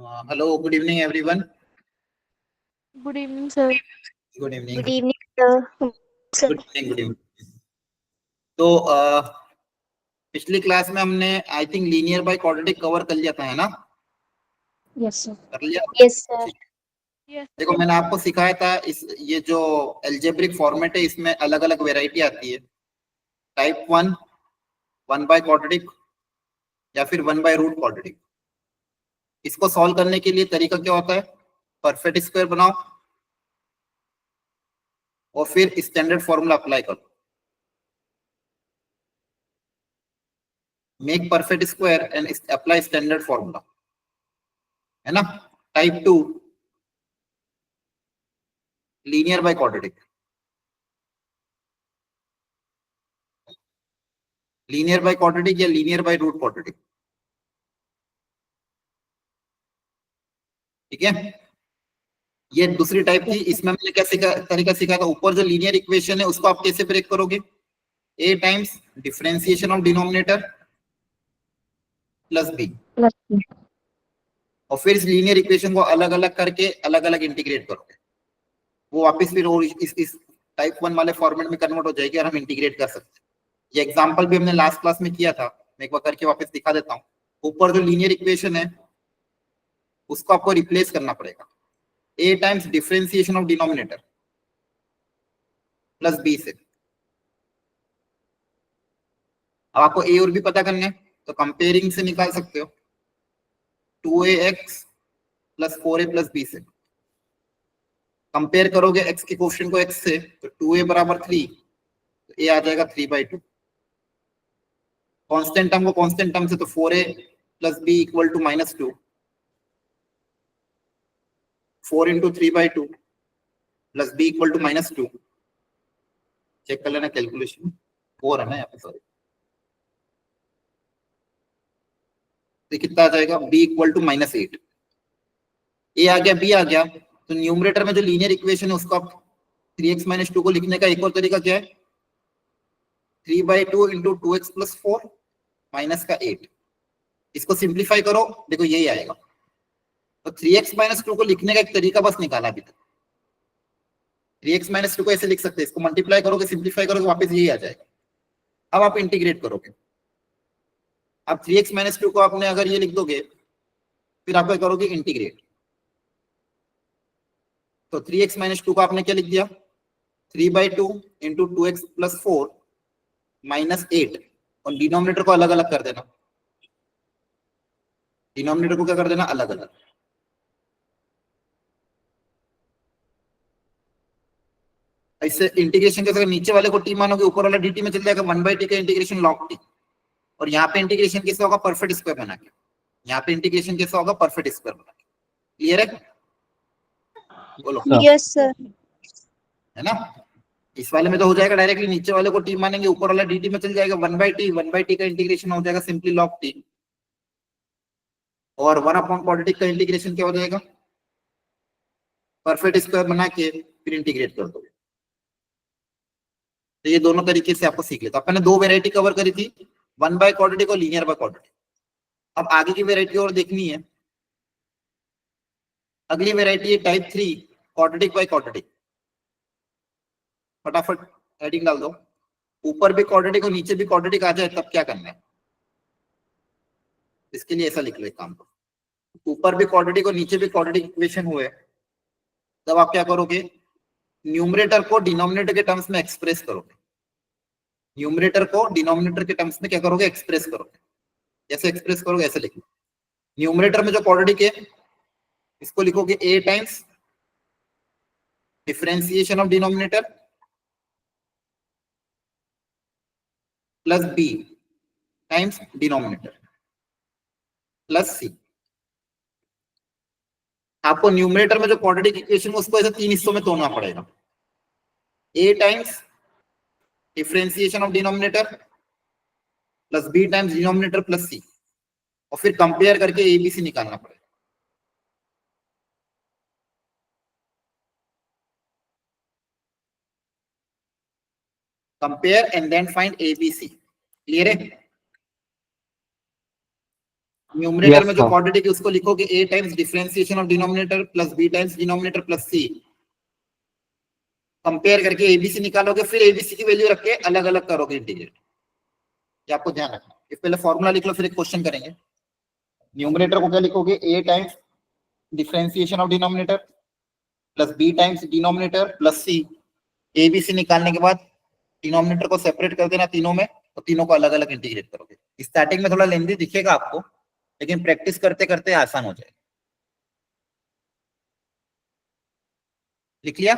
Hello, good evening, everyone. Good evening, sir. Good evening. Good evening, sir. Sir. Good evening. Good evening. तो पिछली class में हमने I think linear by quadratic cover कर लिया था, है ना? Yes, sir. कर लिया? Yes, sir. ठीक। Yes. देखो, मैंने आपको सिखाया था ये जो एल्जेब्रिक फॉर्मेट है, इसमें अलग अलग वेराइटी आती है। टाइप 1 1 बाय क्वाड्रेटिक या फिर 1 बाय रूट क्वाड्रेटिक। इसको सॉल्व करने के लिए तरीका क्या होता है? परफेक्ट स्क्वायर बनाओ और फिर स्टैंडर्ड फॉर्मूला अप्लाई करो। Make perfect square and apply standard formula, है ना? Type 2 linear by quadratic. Linear by quadratic या लीनियर बाय रूट क्वाड्रेटिक, ठीक है? ये दूसरी टाइप थी। इसमें मैंने क्या तरीका सिखाया था? ऊपर जो लीनियर इक्वेशन है उसको आप कैसे ब्रेक करोगे? a times differentiation of denominator plus b, और फिर इस लीनियर इक्वेशन को अलग अलग करके अलग अलग इंटीग्रेट करोगे। वो वापस फिर इस टाइप 1 वाले फॉर्मेट में कन्वर्ट हो जाएगी और हम इंटीग्रेट कर सकते हैं। ये एग्जांपल भी हमने लास्ट क्लास में किया था, मैं एक बार करके वापस दिखा देता हूँ। ऊपर जो लीनियर इक्वेशन है उसको आपको रिप्लेस करना पड़ेगा a times differentiation of denominator plus b से। अब आपको a और b पता करना है तो कंपेयरिंग से निकाल सकते हो। 2ax plus 4a plus b से कंपेयर करोगे x के कोएफिशिएंट को x से, तो 2a बराबर 3, तो a आ जाएगा 3/2। कांस्टेंट टर्म को कांस्टेंट टर्म से, तो 4a plus b equal to -2, 4 into 3/2 plus b equal to -2। Check कर लेना कैलकुलेशन, 4 है ना यहाँ पे, सॉरी। तो कितना आ जाएगा? b equal to -8। a आ गया, b आ गया, तो न्यूमरेटर में जो लीनियर इक्वेशन है उसको आप 3x - 2 को लिखने का एक और तरीका क्या है? 3/2 इंटू 2x प्लस 4 माइनस का 8। इसको सिंप्लीफाई करो, देखो यही आएगा। तो 3x - 2 को लिखने का एक तरीका बस निकाला अभी तक। 3x - 2 को ऐसे लिख सकते हैं, इसको मल्टीप्लाई करोगे, सिंप्लीफाई करोगे, वापस यही आ जाएगा। अब आप इंटीग्रेट करोगे। अब 3x - 2 को आपने अगर ये लिख दोगे, फिर आप क्या करोगे? इंटीग्रेट। तो 3x - 2 को आपने क्या लिख दिया? 3/2 इंटू 2x प्लस 4 माइनस 8, और डिनोमिनेटर को अलग अलग कर देना। डिनोमिनेटर को क्या कर देना? अलग अलग। इससे इंटीग्रेशन कैसे? नीचे वाले को टी मानोगे, ऊपर वाला dt में चल जाएगा। 1/t का इंटीग्रेशन log t, और यहाँ पे इंटीग्रेशन कैसे होगा? परफेक्ट स्क्वायर बना के। यहाँ पे इंटीग्रेशन कैसे होगा? परफेक्ट स्क्वायर बना के। क्लियर है? बोलो। Yes, sir. है ना? इस वाले में तो हो जाएगा डायरेक्टली, नीचे वाले को टी मानेंगे, ऊपर वाला dt में चल जाएगा। 1/t का इंटीग्रेशन हो जाएगा सिंपली log t, और 1/quadratic का इंटीग्रेशन क्या हो जाएगा? परफेक्ट स्क्वायर बना के फिर इंटीग्रेट कर दो। तो ये दोनों तरीके से आपको सीख लेता। अपने दो वेराइटी कवर करी थी, 1 बाय क्वाड्रेटिक और लीनियर बाय क्वाड्रेटिक। अब आगे की वेराइटी और देखनी है। अगली वेराइटी है टाइप 3 क्वाड्रेटिक बाय क्वाड्रेटिक। फटाफट हेडिंग डाल दो। ऊपर भी क्वाड्रेटिक और नीचे भी क्वाड्रेटिक आ जाए तब क्या करना है? इसके लिए ऐसा लिख लो एक काम को, ऊपर भी क्वाड्रेटिक और नीचे भी क्वाड्रेटिक इक्वेशन हुए, तब आप क्या करोगे? न्यूमरेटर को डिनोमिनेटर के टर्म्स में एक्सप्रेस करोगे। न्यूमरेटर को डिनोमिनेटर के टर्म्स में क्या करोगे? एक्सप्रेस करोगे। जैसे एक्सप्रेस करोगे ऐसे लिखो। न्यूमरेटर में जो क्वाड्रेटिक है इसको लिखोगे a times differentiation of denominator plus b times denominator plus c। आपको न्यूमरेटर में जो क्वाड्रेटिक इक्वेशन है उसको ऐसे तीन हिस्सों में तोड़ना पड़ेगा। a times differentiation of denominator plus b times denominator plus c, और फिर कंपेयर करके a b c निकालना पड़ेगा। Compare and then find a b c। Clear है? न्यूमरेटर में Yes, जो sir. क्वाड्रेटिक है उसको लिखोगे a times differentiation of denominator plus b times denominator plus c, compare करके एबीसी निकालोगे, फिर एबीसी की वैल्यू रख के अलग अलग करोगे इंटीग्रेट। ये आपको ध्यान रखना। इस पहले फॉर्मूला लिख लो, फिर एक क्वेश्चन करेंगे। न्यूमरेटर को क्या लिखोगे, a times differentiation of denominator plus b times denominator plus c। ABC निकालने के बाद डिनोमिनेटर को सेपरेट कर देना तीनों में, और तीनों को अलग अलग इंटीग्रेट करोगे। स्टार्टिंग में थोड़ा लेंथी दिखेगा आपको, लेकिन प्रैक्टिस करते करते आसान हो जाएगा। लिख लिया?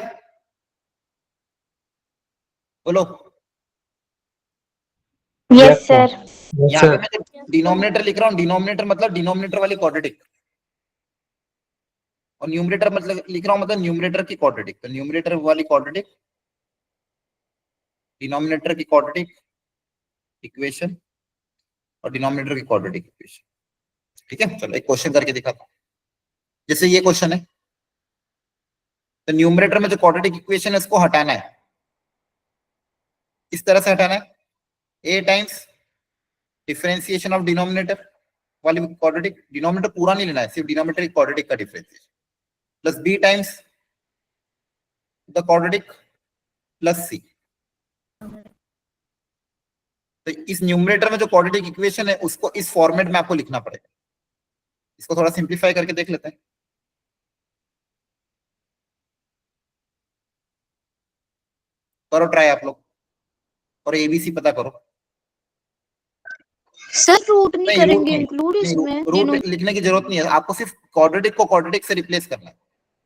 बोलो। Yes, sir. Yes, यहाँ पे sir. मैं डिनोमिनेटर लिख रहा हूँ, डिनोमिनेटर मतलब डिनोमिनेटर वाली क्वाड्रेटिक, और न्यूमरेटर मतलब लिख रहा हूँ मतलब न्यूमरेटर की क्वाड्रेटिक। तो न्यूमरेटर वाली क्वाड्रेटिक, डिनोमिनेटर की क्वाड्रेटिक इक्वेशन और डिनोमिनेटर की क्वाड्रेटिक इक्वेशन। ठीक है, चलो एक क्वेश्चन करके दिखाता हूँ। जैसे ये क्वेश्चन है, तो न्यूमरेटर में जो क्वाड्रेटिक इक्वेशन है उसको हटाना है। इस तरह से हटाना है, a times differentiation of denominator वाली क्वाड्रेटिक, डिनोमिनेटर पूरा नहीं लेना है, सिर्फ डिनोमिनेटर की क्वाड्रेटिक का differentiation, plus b times the quadratic plus c। तो इस न्यूमरेटर में जो क्वाड्रेटिक इक्वेशन है उसको इस फॉर्मेट में आपको लिखना पड़ेगा। इसको थोड़ा सिंप्लीफाई करके देख लेते हैं। करो ट्राई आप लोग, और एबीसी पता करो। सर रूट नहीं नहीं, रूट करेंगे नहीं, इंक्लूड नहीं, इसमें रूट लिखने की जरूरत नहीं है, आपको सिर्फ क्वाड्रेटिक को क्वाड्रेटिक से रिप्लेस करना है।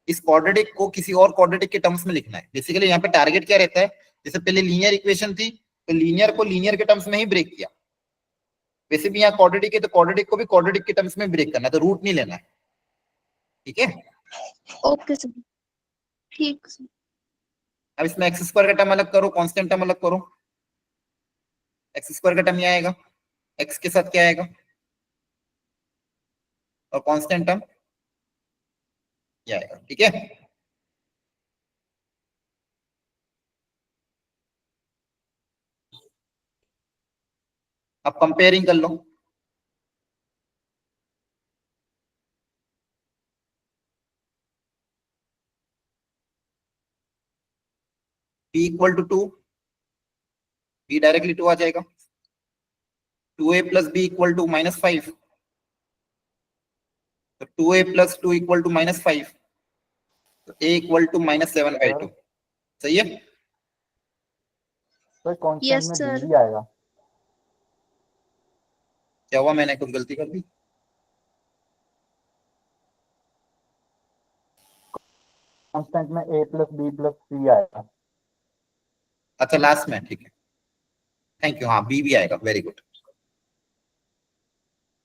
इस क्वाड्रेटिक को किसी और क्वाड्रेटिक के टर्म्स में लिखना है। बेसिकली यहाँ पे टारगेट क्या रहता है, जैसे पहले लीनियर इक्वेशन थी, तो लीनियर को लीनियर के टर्म्स में ही ब्रेक किया। वैसे भी यहाँ क्वाड्रेटिक है, तो क्वाड्रेटिक को भी क्वाड्रेटिक के टर्म्स में ब्रेक करना है, तो रूट नहीं लेना है। ठीक है, ओके सर, ठीक सर। अब इसमें एक्स स्क्वायर का टर्म अलग करो, कांस्टेंट टर्म अलग करो। एक्स स्क्वायर का टर्म ये आएगा, एक्स के साथ क्या आएगा, और कांस्टेंट टर्म ये आएगा। ठीक है, अब कंपेयरिंग कर लो। b equal to 2, b directly 2 आ जाएगा। 2a plus b equal to -5, तो 2a प्लस 2 इक्वल टू -5, तो a इक्वल टू -7/2। सही है? सर कांस्टेंट यस में सर। b भी आएगा। क्या हुआ, मैंने कुछ गलती कर दी? कांस्टेंट में a plus b plus c आएगा। अच्छा, लास्ट में, ठीक है, थैंक यू। हाँ, b भी आएगा, वेरी गुड।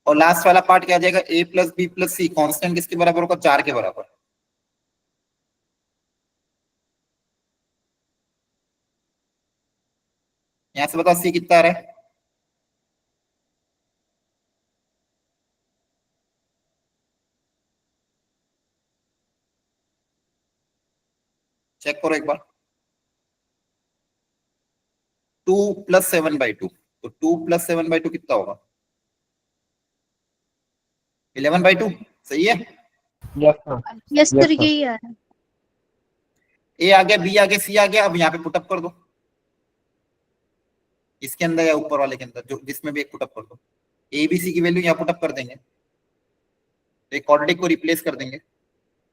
और लास्ट वाला पार्ट क्या आ जाएगा, a plus b plus c, constant किसके बराबर होगा, 4 के बराबर। यहां से बताओ c कितना आ रहा है। चेक करो एक बार। 2 प्लस 7/2, तो 2 प्लस 7/2 कितना होगा, 11/2। सही है? Yes sir. Yes yes sir, sir. यही आ रहा है। a आ गया, b आ गया, c आ गया। अब यहाँ पे पुटअप कर दो, इसके अंदर या ऊपर वाले के अंदर, जो जिसमें भी एक पुटअप कर दो। ए बी सी की वैल्यू यहाँ पुटअप कर देंगे, तो एक क्वाड्रेटिक को रिप्लेस कर देंगे,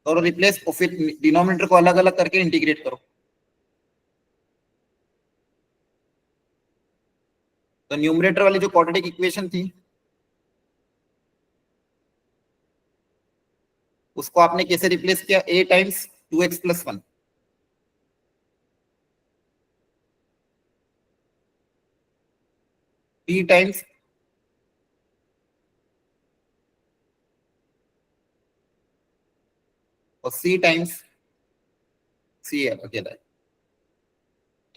और रिप्लेस, और फिर डिनोमिनेटर को अलग अलग करके इंटीग्रेट करो। तो न्यूमरेटर वाली जो क्वाड्रेटिक इक्वेशन थी उसको आपने कैसे रिप्लेस किया, a times 2x plus 1, b times और c टाइम्स c अकेला है।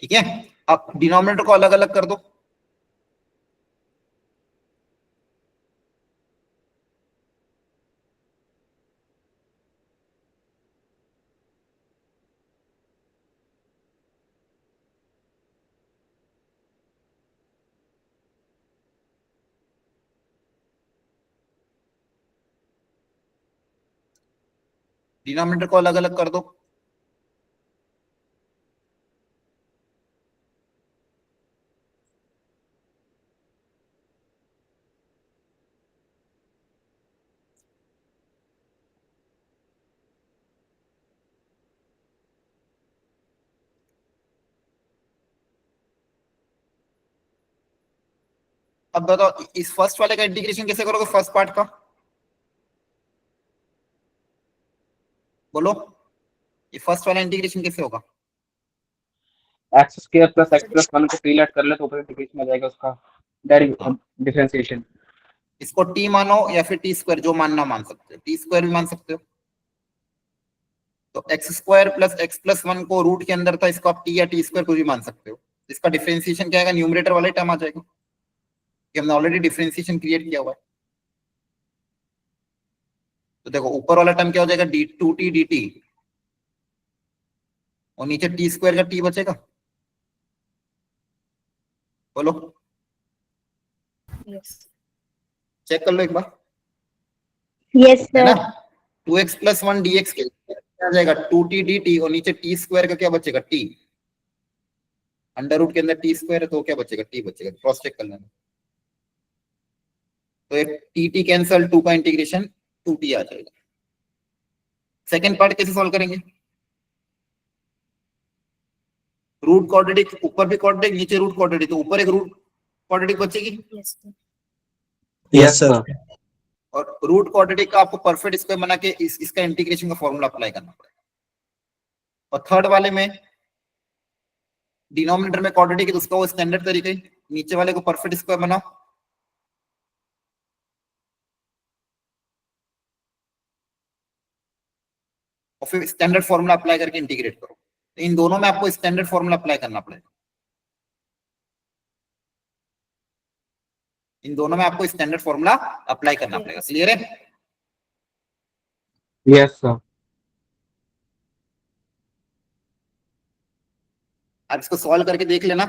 ठीक है, अब डिनोमिनेटर को अलग अलग कर दो। डिनोमिनेटर को अलग अलग कर दो। अब बताओ इस फर्स्ट वाले का इंटीग्रेशन कैसे करोगे, फर्स्ट पार्ट का बोलो, ये फर्स्ट वाला इंटीग्रेशन कैसे होगा? X square plus x plus 1 को टी लेट कर ले तो ऊपर इंटीग्रेशन आ जाएगा उसका डायरेक्ट डिफरेंशिएशन। इसको टी मानो या फिर टी स्क्वायर, जो मानना मान सकते हो, टी स्क्वायर भी मान सकते हो। तो x square plus x plus 1 को रूट के अंदर था, इसको आप टी या टी स्क्वायर को भी मान सकते हो। इसका डिफरेंशिएशन क्या आएगा, न्यूमरेटर वाले टर्म आ जाएगा, कि हमने ऑलरेडी डिफरेंशिएशन क्रिएट किया हुआ है। तो देखो ऊपर वाला टर्म क्या हो जाएगा, D to T D T, और नीचे टी स्क्वायर का टी बचेगा। बोलो, चेक कर लो एक बार, यस है ना। सर। 2x प्लस 1 dx क्या आ जाएगा, 2t dt, और नीचे टी स्क्वायर का क्या बचेगा, t, अंडर रूट के अंदर टी स्क्वायर है तो क्या बचेगा, t बचेगा। क्रॉस चेक कर लेना। तो एक टी कैंसल, 2 का इंटीग्रेशन 2t आ जाएगा। सेकंड पार्ट कैसे सॉल्व करेंगे, रूट क्वाड्रेटिक, ऊपर भी क्वाड्रेटिक नीचे रूट क्वाड्रेटिक, तो ऊपर एक रूट क्वाड्रेटिक बचेगी, यस सर। और रूट क्वाड्रेटिक का आपको परफेक्ट स्क्वायर बना के इसका इंटीग्रेशन का फॉर्मूला अप्लाई करना पड़ेगा। और थर्ड वाले में डिनोमिनेटर में क्वाड्रेटिक है तो उसका वो स्टैंडर्ड तरीके, नीचे वाले को परफेक्ट स्क्वायर बनाओ, और फिर स्टैंडर्ड फॉर्मूला अप्लाई करके इंटीग्रेट करो। तो इन दोनों में आपको स्टैंडर्ड फॉर्मूला अप्लाई करना पड़ेगा, इन दोनों में आपको स्टैंडर्ड फॉर्मूला अप्लाई करना पड़ेगा। क्लियर है? Yes sir. आप इसको सॉल्व करके देख लेना,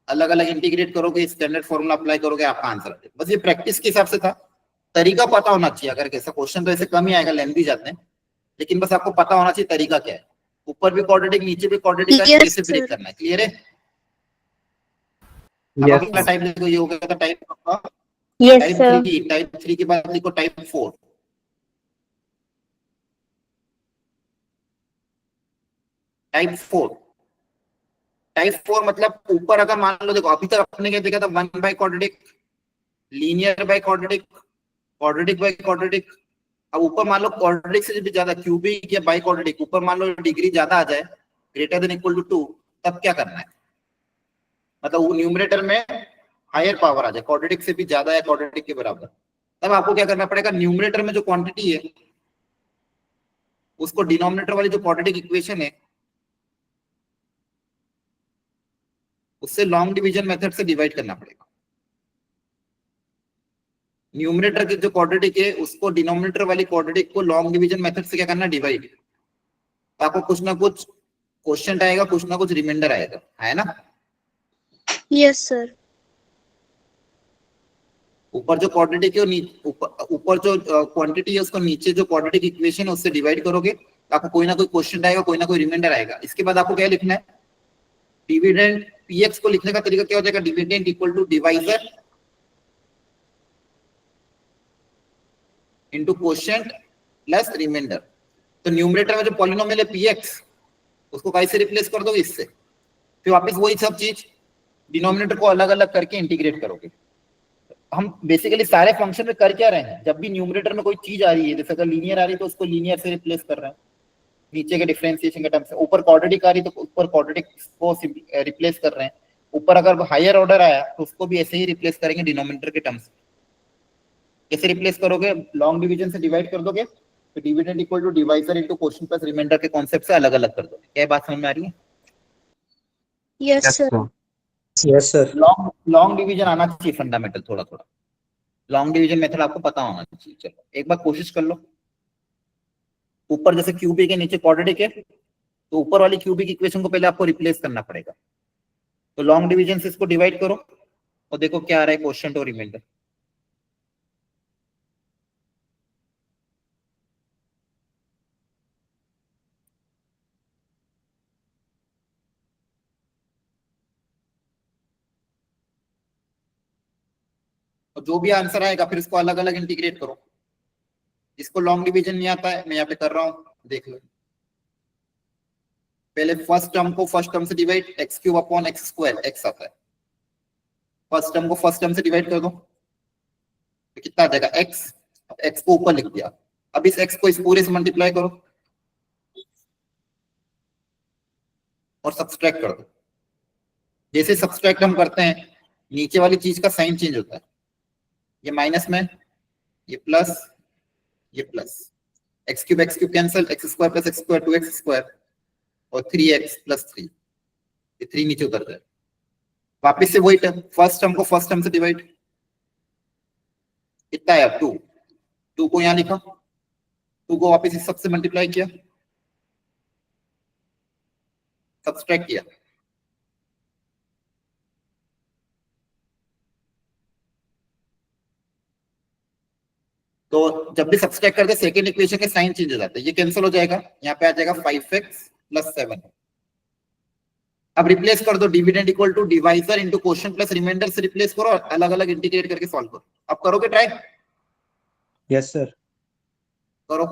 अलग अलग इंटीग्रेट करोगे, स्टैंडर्ड फॉर्मूला अप्लाई करोगे, आपका आंसर आ जाएगा। बस ये प्रैक्टिस के हिसाब से था, तरीका पता होना चाहिए। अगर कैसा क्वेश्चन तो ऐसे कम ही आएगा, लेंथी जाते हैं, लेकिन बस आपको पता होना चाहिए तरीका क्या है। ऊपर भी क्वाड्रेटिक नीचे भी क्वाड्रेटिक, Yes, कैसे ब्रेक sir. करना है। क्लियर है? अब यस अगला टाइप देखो, ये हो गया था type yes type sir. 3। Type 3 के बाद लिखो टाइप 4। टाइप 4, टाइप 4 मतलब ऊपर अगर मान लो, देखो अभी तक आपने क्या देखा था, 1 by quadratic, linear by quadratic, quadratic by quadratic. अब ऊपर मान लो क्वाड्रेटिक से भी ज्यादा, क्यूबिक या बाय क्वाड्रेटिक, ऊपर मान लो डिग्री ज्यादा आ जाए, ग्रेटर देन इक्वल टू 2, तब क्या करना है, मतलब वो न्यूमरेटर में हायर पावर आ जाए, क्वाड्रेटिक से भी ज्यादा या क्वाड्रेटिक के बराबर, तब आपको क्या करना पड़ेगा, न्यूमरेटर में जो क्वांटिटी है उसको डिनोमिनेटर वाली जो क्वाड्रेटिक इक्वेशन है उससे लॉन्ग डिवीजन मेथड से डिवाइड करना पड़ेगा। न्यूमरेटर की जो क्वाड्रेटिक है उसको डिनोमिनेटर वाली क्वाड्रेटिक को लॉन्ग डिवीजन मेथड से क्या करना, डिवाइड। तो आपको कुछ ना कुछ क्वेश्चन आएगा, कुछ ना कुछ रिमाइंडर आएगा, है ना। Yes sir. ऊपर जो क्वाड्रेटिक है ऊपर जो क्वांटिटी है उसको नीचे जो क्वाड्रेटिक इक्वेशन है उससे डिवाइड करोगे, तो आपको कोई ना कोई क्वेश्चन आएगा, कोई ना कोई रिमाइंडर आएगा। इसके बाद आपको क्या लिखना है, डिविडेंड पीएक्स को लिखने का तरीका क्या हो जाएगा, dividend equal to divisor into quotient plus remainder. तो न्यूमरेटर में जो पॉलिनोमियल है पीएक्स, उसको कैसे रिप्लेस कर दोगे, इससे। फिर वापस वही सब चीज डिनोमिनेटर को अलग अलग करके इंटीग्रेट करोगे। हम बेसिकली सारे फंक्शन में कर क्या रहे हैं, जब भी न्यूमरेटर में कोई चीज आ रही है, जैसे अगर लीनियर आ रही है तो उसको लीनियर से रिप्लेस कर रहे हैं नीचे के डिफरेंशिएशन के टर्म से, ऊपर क्वाड्रेटिक आ रही है तो ऊपर क्वाड्रेटिक को रिप्लेस कर रहे हैं, ऊपर अगर हायर ऑर्डर आया तो उसको भी ऐसे ही रिप्लेस करेंगे डिनोमिनेटर के टर्म्स। कैसे रिप्लेस करोगे, लॉन्ग डिवीजन से डिवाइड कर दोगे, तो dividend equal to divisor into quotient plus remainder के कॉन्सेप्ट से अलग अलग कर दोगे। क्या बात समझ में आ रही है? Yes sir. Yes sir. Long division आना चाहिए फंडामेंटल, थोड़ा थोड़ा लॉन्ग डिवीजन मेथड आपको पता होना चाहिए। चलो एक बार कोशिश कर लो, ऊपर जैसे क्यूबिक है नीचे क्वाड्रेटिक है, तो ऊपर वाली क्यूबिक इक्वेशन को पहले आपको रिप्लेस करना पड़ेगा। तो लॉन्ग डिवीजन से इसको डिवाइड करो और देखो क्या आ रहा है, क्वोशिएंट और रिमाइंडर। और जो भी आंसर आएगा फिर इसको अलग अलग इंटीग्रेट करो। जिसको लॉन्ग डिवीजन नहीं आता है मैं यहाँ पे कर रहा हूँ, देख लो। पहले फर्स्ट टर्म को फर्स्ट टर्म से divide, x cube upon x square, x आता है। फर्स्ट टर्म को फर्स्ट टर्म से डिवाइड कर दो तो कितना आ जाएगा एक्स। एक्स को ऊपर लिख दिया। अब इस एक्स को इस पूरे से मल्टीप्लाई करो और सब्सट्रैक्ट कर दो। जैसे सब्सट्रैक्ट हम करते हैं नीचे वाली चीज का साइन चेंज होता है। ये माइनस में, ये प्लस, ये plus. X cube cancel, x square plus x square 2x square और 3x प्लस 3, ये 3 नीचे उतर जाए। वापस से वही टर्म, फर्स्ट टर्म को फर्स्ट टर्म से डिवाइड, कितना आया 2, 2 को यहाँ लिखा, 2 को वापस इस सबसे मल्टीप्लाई किया, सब्सट्रैक्ट किया। तो जब भी सब्सट्रैक्ट करते सेकंड इक्वेशन के साइन चेंज हो जाते हैं। ये कैंसिल हो जाएगा, यहाँ पे आ जाएगा 5x प्लस 7। अब रिप्लेस कर दो, dividend equal to divisor into quotient plus remainder से रिप्लेस करो और अलग अलग इंटीग्रेट करके सॉल्व करो। अब करोगे ट्राई? Yes sir. करो।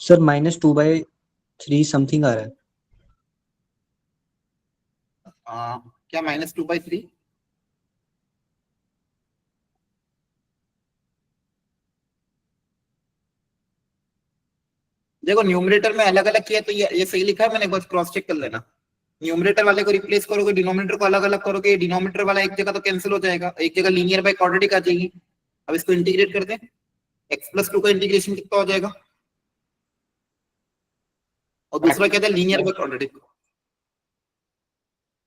सर -2/3 समथिंग आ रहा है। क्या -2/3? देखो न्यूमरेटर में अलग अलग किया तो ये सही लिखा है मैंने, बस क्रॉस चेक कर लेना। न्यूमरेटर वाले को रिप्लेस करोगे, डिनोमिनेटर को अलग अलग करोगे, डिनोमिनेटर वाला एक जगह तो कैंसिल हो जाएगा, एक जगह लीनियर बाय क्वाड्रेटिक आ जाएगी। अब इसको इंटीग्रेट करते हैं, x+2 का इंटीग्रेशन कितना हो जाएगा और दूसरा क्या था linear by quadratic.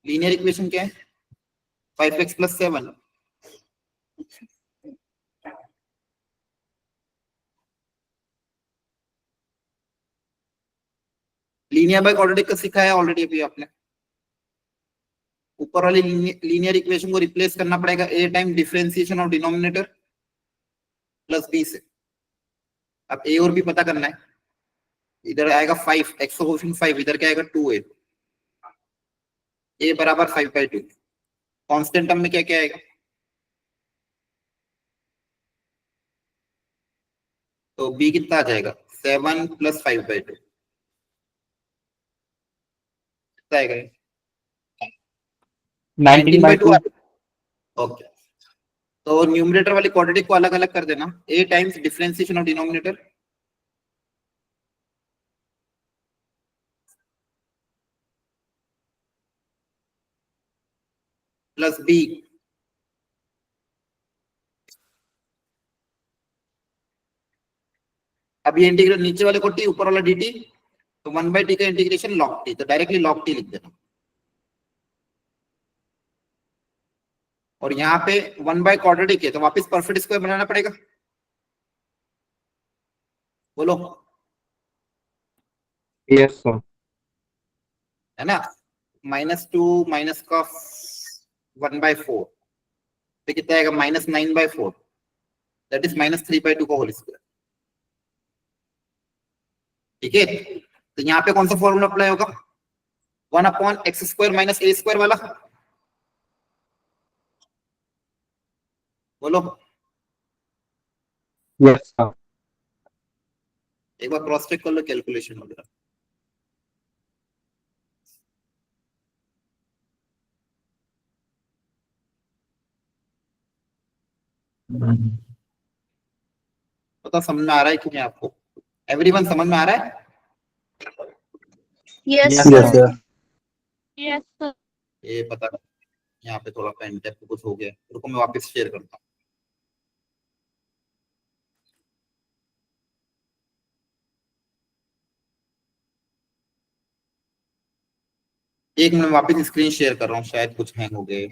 Linear equation क्या है 5x + 7। लीनियर बाय क्वाड्रेटिक का सिखाया ऑलरेडी अभी आपने। ऊपर वाली लीनियर इक्वेशन को रिप्लेस करना पड़ेगा a time differentiation of denominator plus b से। अब a और b पता करना है। इधर आएगा 5, x कोफिशिएंट 5, इधर क्या आएगा 2a, a बराबर 5/2। कांस्टेंट टर्म में क्या क्या आएगा तो b कितना आ जाएगा 7 + 5/2 कितना आएगा 19/2। ओके, तो न्यूमरेटर वाली क्वाड्रेटिक को अलग अलग कर देना, a times differentiation of denominator plus B, अब ये इंटीग्रल नीचे वाले को टी, ऊपर वाला dt, तो 1/t का इंटीग्रेशन log t, तो डायरेक्टली log t लिख देना। और यहाँ पे 1/quadratic है तो वापस परफेक्ट स्क्वायर बनाना पड़ेगा, बोलो, यस सर। है ना। -2 माइनस का 1/4, तो कितना आएगा, -9/4, दैट इज -3/2 का होल स्क्वायर। ठीक है, तो यहाँ पे कौन सा फॉर्मूला अप्लाई होगा, 1/x² माइनस a² वाला, बोलो, यस सर। एक बार क्रॉस चेक कर लो कैलकुलेशन वगैरह। पता समझ में आ रहा है कि नहीं आपको, एवरीवन समझ में आ रहा है। Yes, Yes, sir. sir. Yes, sir. ये पता नहीं, यहाँ पे थोड़ा पेन टैप कुछ हो गया, रुको मैं वापस शेयर करता हूँ। एक मिनट, वापस स्क्रीन शेयर कर रहा हूँ, शायद कुछ हैंग हो गए।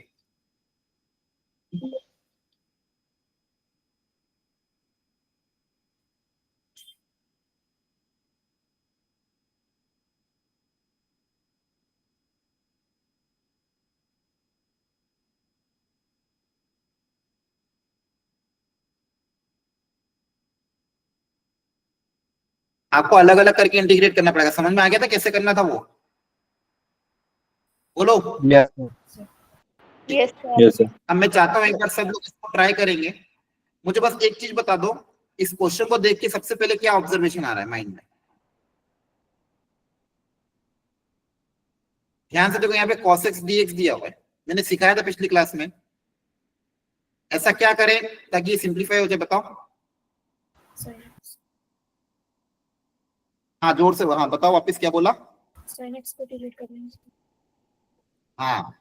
आपको अलग अलग करके इंटीग्रेट करना पड़ेगा, समझ में आ गया था कैसे करना था वो, बोलो। Yes sir. Yes, sir. Yes, sir. अब मैं चाहता हूँ एक बार सब लोग इसको ट्राई करेंगे, मुझे बस एक चीज बता दो, इस क्वेश्चन को देख के सबसे पहले क्या ऑब्जर्वेशन आ रहा है माइंड में। ध्यान से देखो, यहाँ पे cos x dx दिया हुआ है, मैंने सिखाया था पिछली क्लास में। ऐसा क्या करें ताकि ये सिंप्लीफाई हो जाए, बताओ। हाँ जोर से, हाँ बताओ, वापस क्या बोला। Sin x को डिलीट कर लेंगे। हाँ,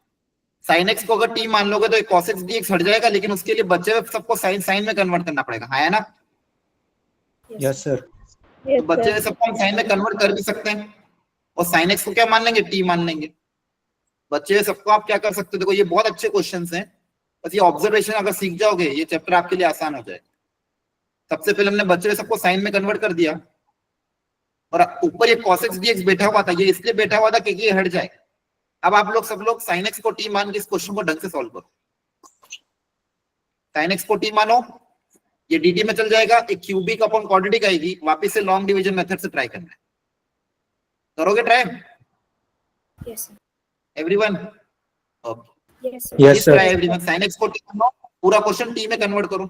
sin x को अगर t मान लोगे तो cos x dx हट जाएगा, लेकिन उसके लिए बच्चे सबको साइन साइन में कन्वर्ट करना पड़ेगा, हाँ है ना। Yes, sir. तो बच्चे सबको हम साइन में कन्वर्ट कर भी सकते हैं, और sin x को क्या मान लेंगे, t मान लेंगे। बच्चे सबको आप क्या कर सकते हो, देखो ये बहुत अच्छे क्वेश्चंस हैं, बस ये ऑब्जर्वेशन अगर सीख जाओगे ये चैप्टर आपके लिए आसान हो जाएगा। सबसे पहले हमने बच्चे सबको साइन में कन्वर्ट कर दिया, और ऊपर ये cos x dx बैठा हुआ था, ये इसलिए बैठा हुआ था क्योंकि ये हट जाए। अब आप लोग सब लोग sin x को t मान के इस क्वेश्चन को ढंग से सॉल्व करो। sin x को t मानो, ये dt में चल जाएगा, एक क्यूबिक अपॉन क्वाड्रेटिक आएगी, वापस से लॉन्ग डिवीजन मेथड से ट्राई करना है, करोगे try Yes, sir. Everyone. Okay, Yes, sir. Yes, sir. Try everyone, sin x को t मानो, पूरा क्वेश्चन t में कन्वर्ट करो।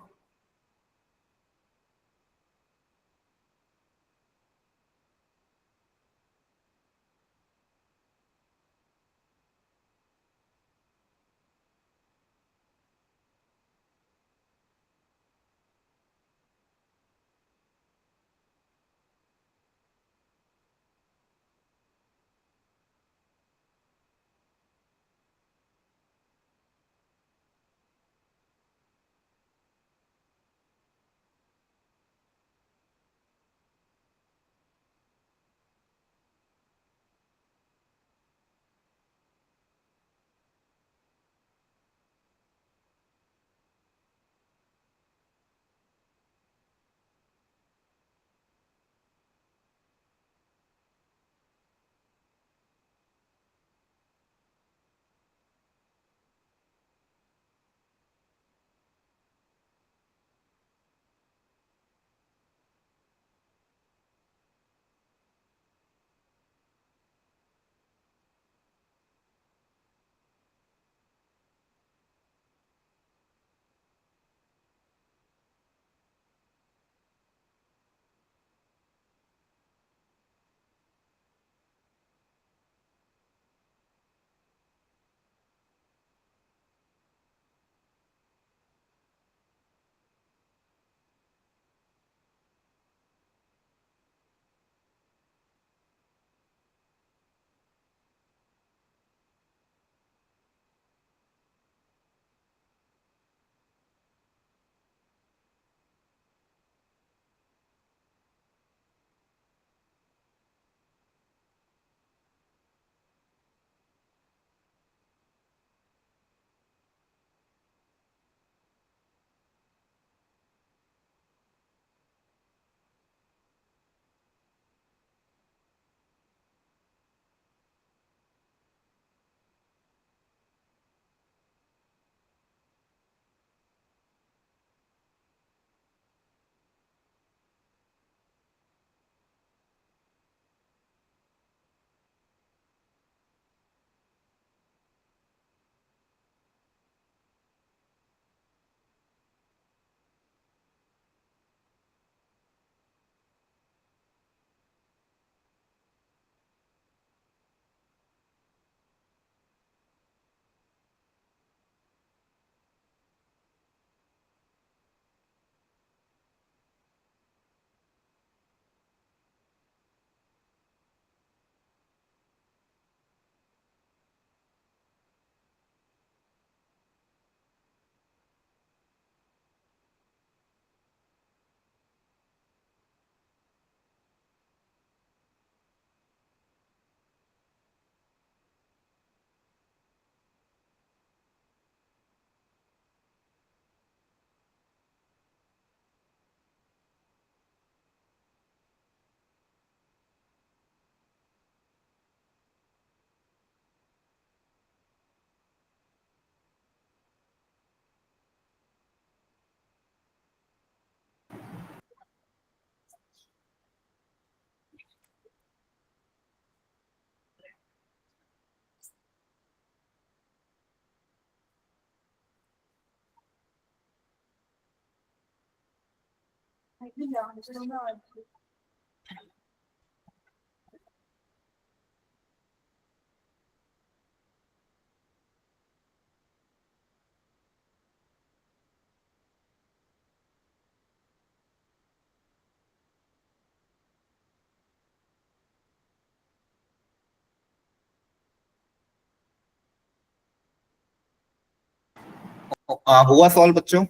हुआ सॉल्व बच्चों?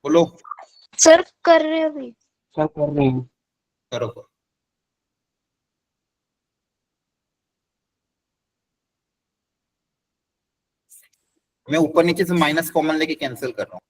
बोलो। सर कर रहे हो अभी? सर कर रहे हैं। करो करो। मैं ऊपर नीचे से माइनस कॉमन लेके कैंसिल कर रहा हूँ।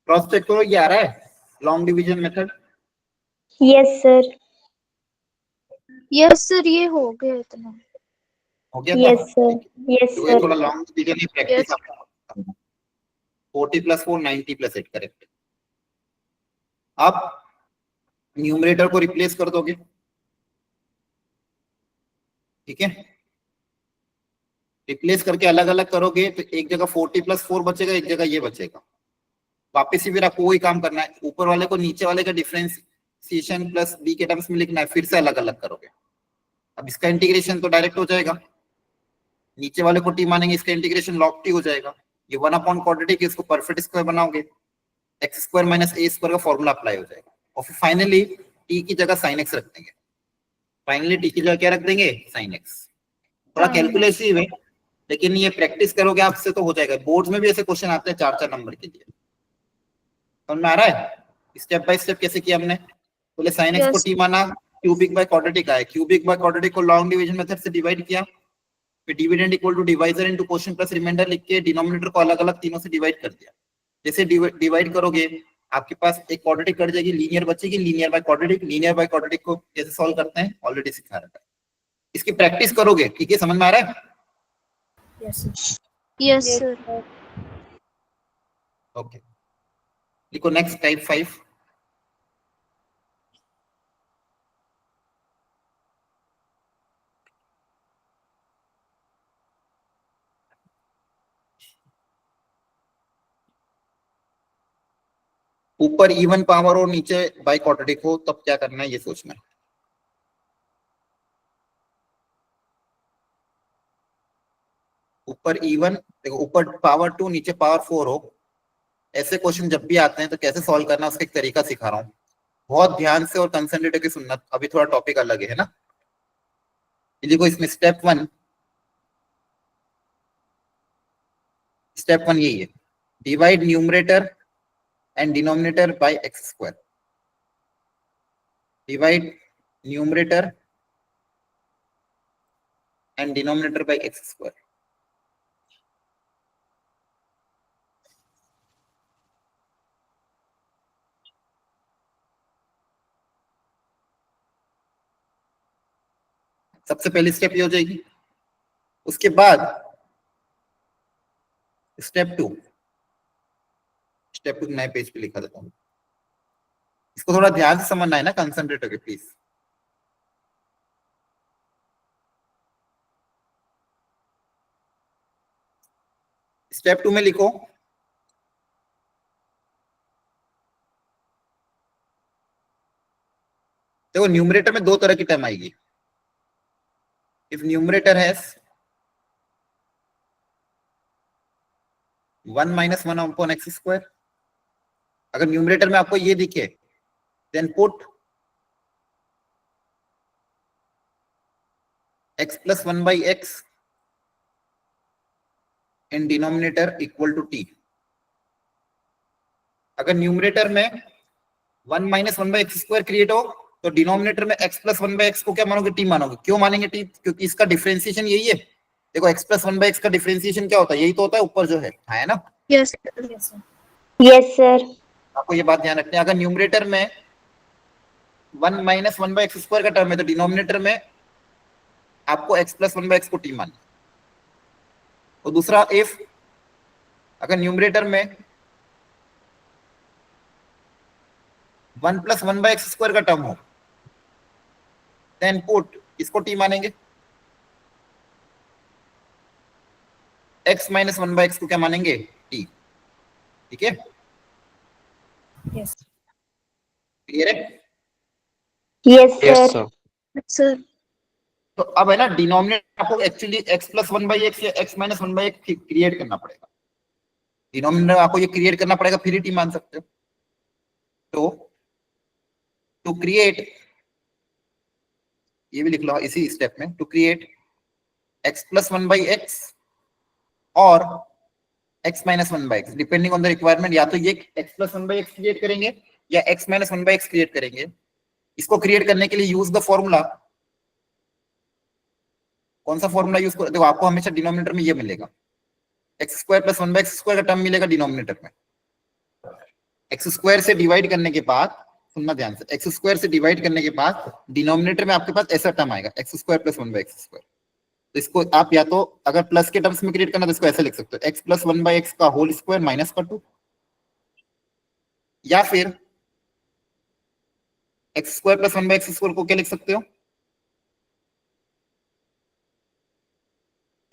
क्रॉस चेक करो, ये आ रहा है long division method? Yes sir. Yes sir, ये हो गया इतना। हो गया था? Yes sir. यस तो ये सर। थोड़ा लॉन्ग डिवीजन की प्रैक्टिस Yes. आपको 40 + 4 90 + 8 करेक्ट। आप न्यूमरेटर को रिप्लेस कर दोगे, ठीक है? रिप्लेस करके अलग अलग करोगे तो एक जगह 40 + 4 बचेगा, एक जगह ये बचेगा। वापस से फिर आपको वही काम करना है, ऊपर वाले को नीचे वाले का डिफरेंशिएशन प्लस बी के टर्म्स में लिखना है, फिर से अलग अलग करोगे। अब इसका इंटीग्रेशन तो डायरेक्ट हो जाएगा, नीचे वाले को टी मानेंगे, इसका इंटीग्रेशन लॉग टी हो जाएगा। ये 1/quadratic, इसको परफेक्ट स्क्वायर बनाओगे, x² - a² का फॉर्मूला अप्लाई हो जाएगा। और फिर फाइनली टी की जगह sin x रख देंगे। फाइनली टी की जगह क्या रख देंगे? sin x। थोड़ा कैलकुलेसिव है, लेकिन ये प्रैक्टिस करोगे आपसे तो हो जाएगा। बोर्ड्स में भी ऐसे क्वेश्चन आते हैं 4-4 नंबर के लिए। समझ में आ रहा है? स्टेप बाय स्टेप कैसे किया हमने? पहले sin x को Yes. t माना, क्यूबिक बाय क्वाड्रेटिक आया, क्यूबिक बाय क्वाड्रेटिक को लॉन्ग डिवीजन मेथड से डिवाइड किया, फिर dividend equal to divisor into quotient plus remainder लिख के डिनोमिनेटर को अलग अलग तीनों से डिवाइड कर दिया। जैसे डिवाइड करोगे आपके पास एक क्वाड्रेटिक कट जाएगी, लीनियर बचेगी, linear by quadratic. Linear bye quadratic को कैसे सॉल्व करते हैं ऑलरेडी सिखा रखा है। इसकी प्रैक्टिस करोगे, ठीक है, समझ में आ रहा है? Yes, sir. ओके, लिखो नेक्स्ट टाइप 5। ऊपर इवन पावर और नीचे बाई क्वाड्रेटिक हो तब क्या करना है ये सोचना है। ऊपर इवन, देखो ऊपर पावर 2 नीचे पावर 4 हो, ऐसे क्वेश्चन जब भी आते हैं तो कैसे सॉल्व करना उसका एक तरीका सिखा रहा हूँ, बहुत ध्यान से और कंसंट्रेट करके सुनना। अभी थोड़ा टॉपिक अलग है ना। देखो इसमें स्टेप 1 यही है, divide numerator and denominator by x square. Divide numerator and denominator by x square. सबसे पहली स्टेप ये हो जाएगी। उसके बाद स्टेप 2 नए पेज पे लिखा देता हूँ, इसको थोड़ा ध्यान से समझना है ना, कंसंट्रेट होके प्लीज। स्टेप 2 में लिखो देखो न्यूमरेटर में दो तरह की टर्म आएगी। If numerator has 1 - 1 upon x square, अगर न्यूमरेटर में आपको ये दिखे then put x plus 1 by x in denominator equal to t। अगर न्यूमरेटर में 1 - 1 by x स्क्वायर क्रिएट हो तो डिनोमिनेटर में x plus 1 by x को क्या मानोगे? t मानोगे। क्यों मानेंगे t? क्योंकि इसका डिफरेंशिएशन यही है। देखो x plus 1 by x का डिफरेंशिएशन क्या होता है? यही तो होता है ऊपर जो है ना। Yes, sir. Yes, sir. आपको ये बात ध्यान रखनी है। अगर न्यूमरेटर में 1 - 1 by x स्क्वायर का टर्म है तो डिनोमिनेटर में आपको x plus 1 by x को t मानना। और दूसरा, इफ अगर न्यूमरेटर में 1 plus 1 by x स्क्वायर का टर्म हो देन पुट इसको t मानेंगे, x - 1 by x को क्या मानेंगे? t। ठीक है, क्लियर है? Yes, Yes, sir. sir. Sir. तो अब है ना, डिनोमिनेटर आपको actually x plus 1 by x या x - 1 by x क्रिएट करना पड़ेगा। डिनोमिनेटर आपको ये क्रिएट करना पड़ेगा, फिर ही t मान सकते हो। तो टू क्रिएट, ये भी लिख लो इसी स्टेप में, to create x plus 1 by x और x - 1 by x depending on the requirement, या तो ये x plus 1 by x create करेंगे या x - 1 by x क्रिएट करेंगे। इसको क्रिएट करने के लिए यूज द फॉर्मूला। कौन सा फॉर्मूला यूज करो? देखो आपको हमेशा डिनोमिनेटर में ये मिलेगा, x square plus 1 by x square का टर्म मिलेगा डिनोमिनेटर में। x स्क्वायर से डिवाइड करने के बाद, सुनना ध्यान से, x स्क्वायर से डिवाइड करने के बाद डिनोमिनेटर में आपके पास ऐसा टर्म आएगा x square plus 1 by x square. तो इसको आप या तो अगर प्लस के टर्म्स में क्रिएट करना तो इसको ऐसे लिख सकते हो, x प्लस 1 by x का होल स्क्वायर माइनस का 2, या फिर x square plus 1 by x square को क्या लिख सकते हो?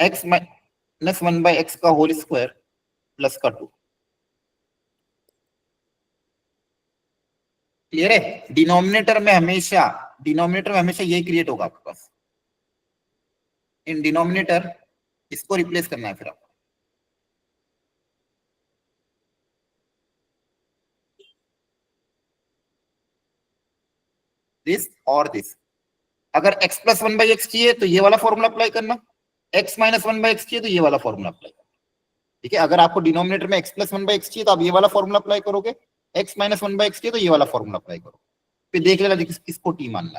x माइनस 1 by x का होल स्क्वायर प्लस का 2। क्लियर है? डिनोमिनेटर में हमेशा यही क्रिएट होगा आपके पास। इन डिनोमिनेटर इसको रिप्लेस करना है फिर आपको। दिस और दिस। अगर x प्लस 1 by x चाहिए तो ये वाला फॉर्मूला अप्लाई करना, x माइनस 1 by x चाहिए तो ये वाला फॉर्मूला अप्लाई करना। ठीक है, अगर आपको डिनोमिनेटर में x प्लस 1 by x चाहिए तो आप ये वाला फॉर्मूला अप्लाई करोगे, x माइनस 1 by x चाहिए तो ये वाला फॉर्मूला अप्लाई करो, फिर देख लेना किसको t मानना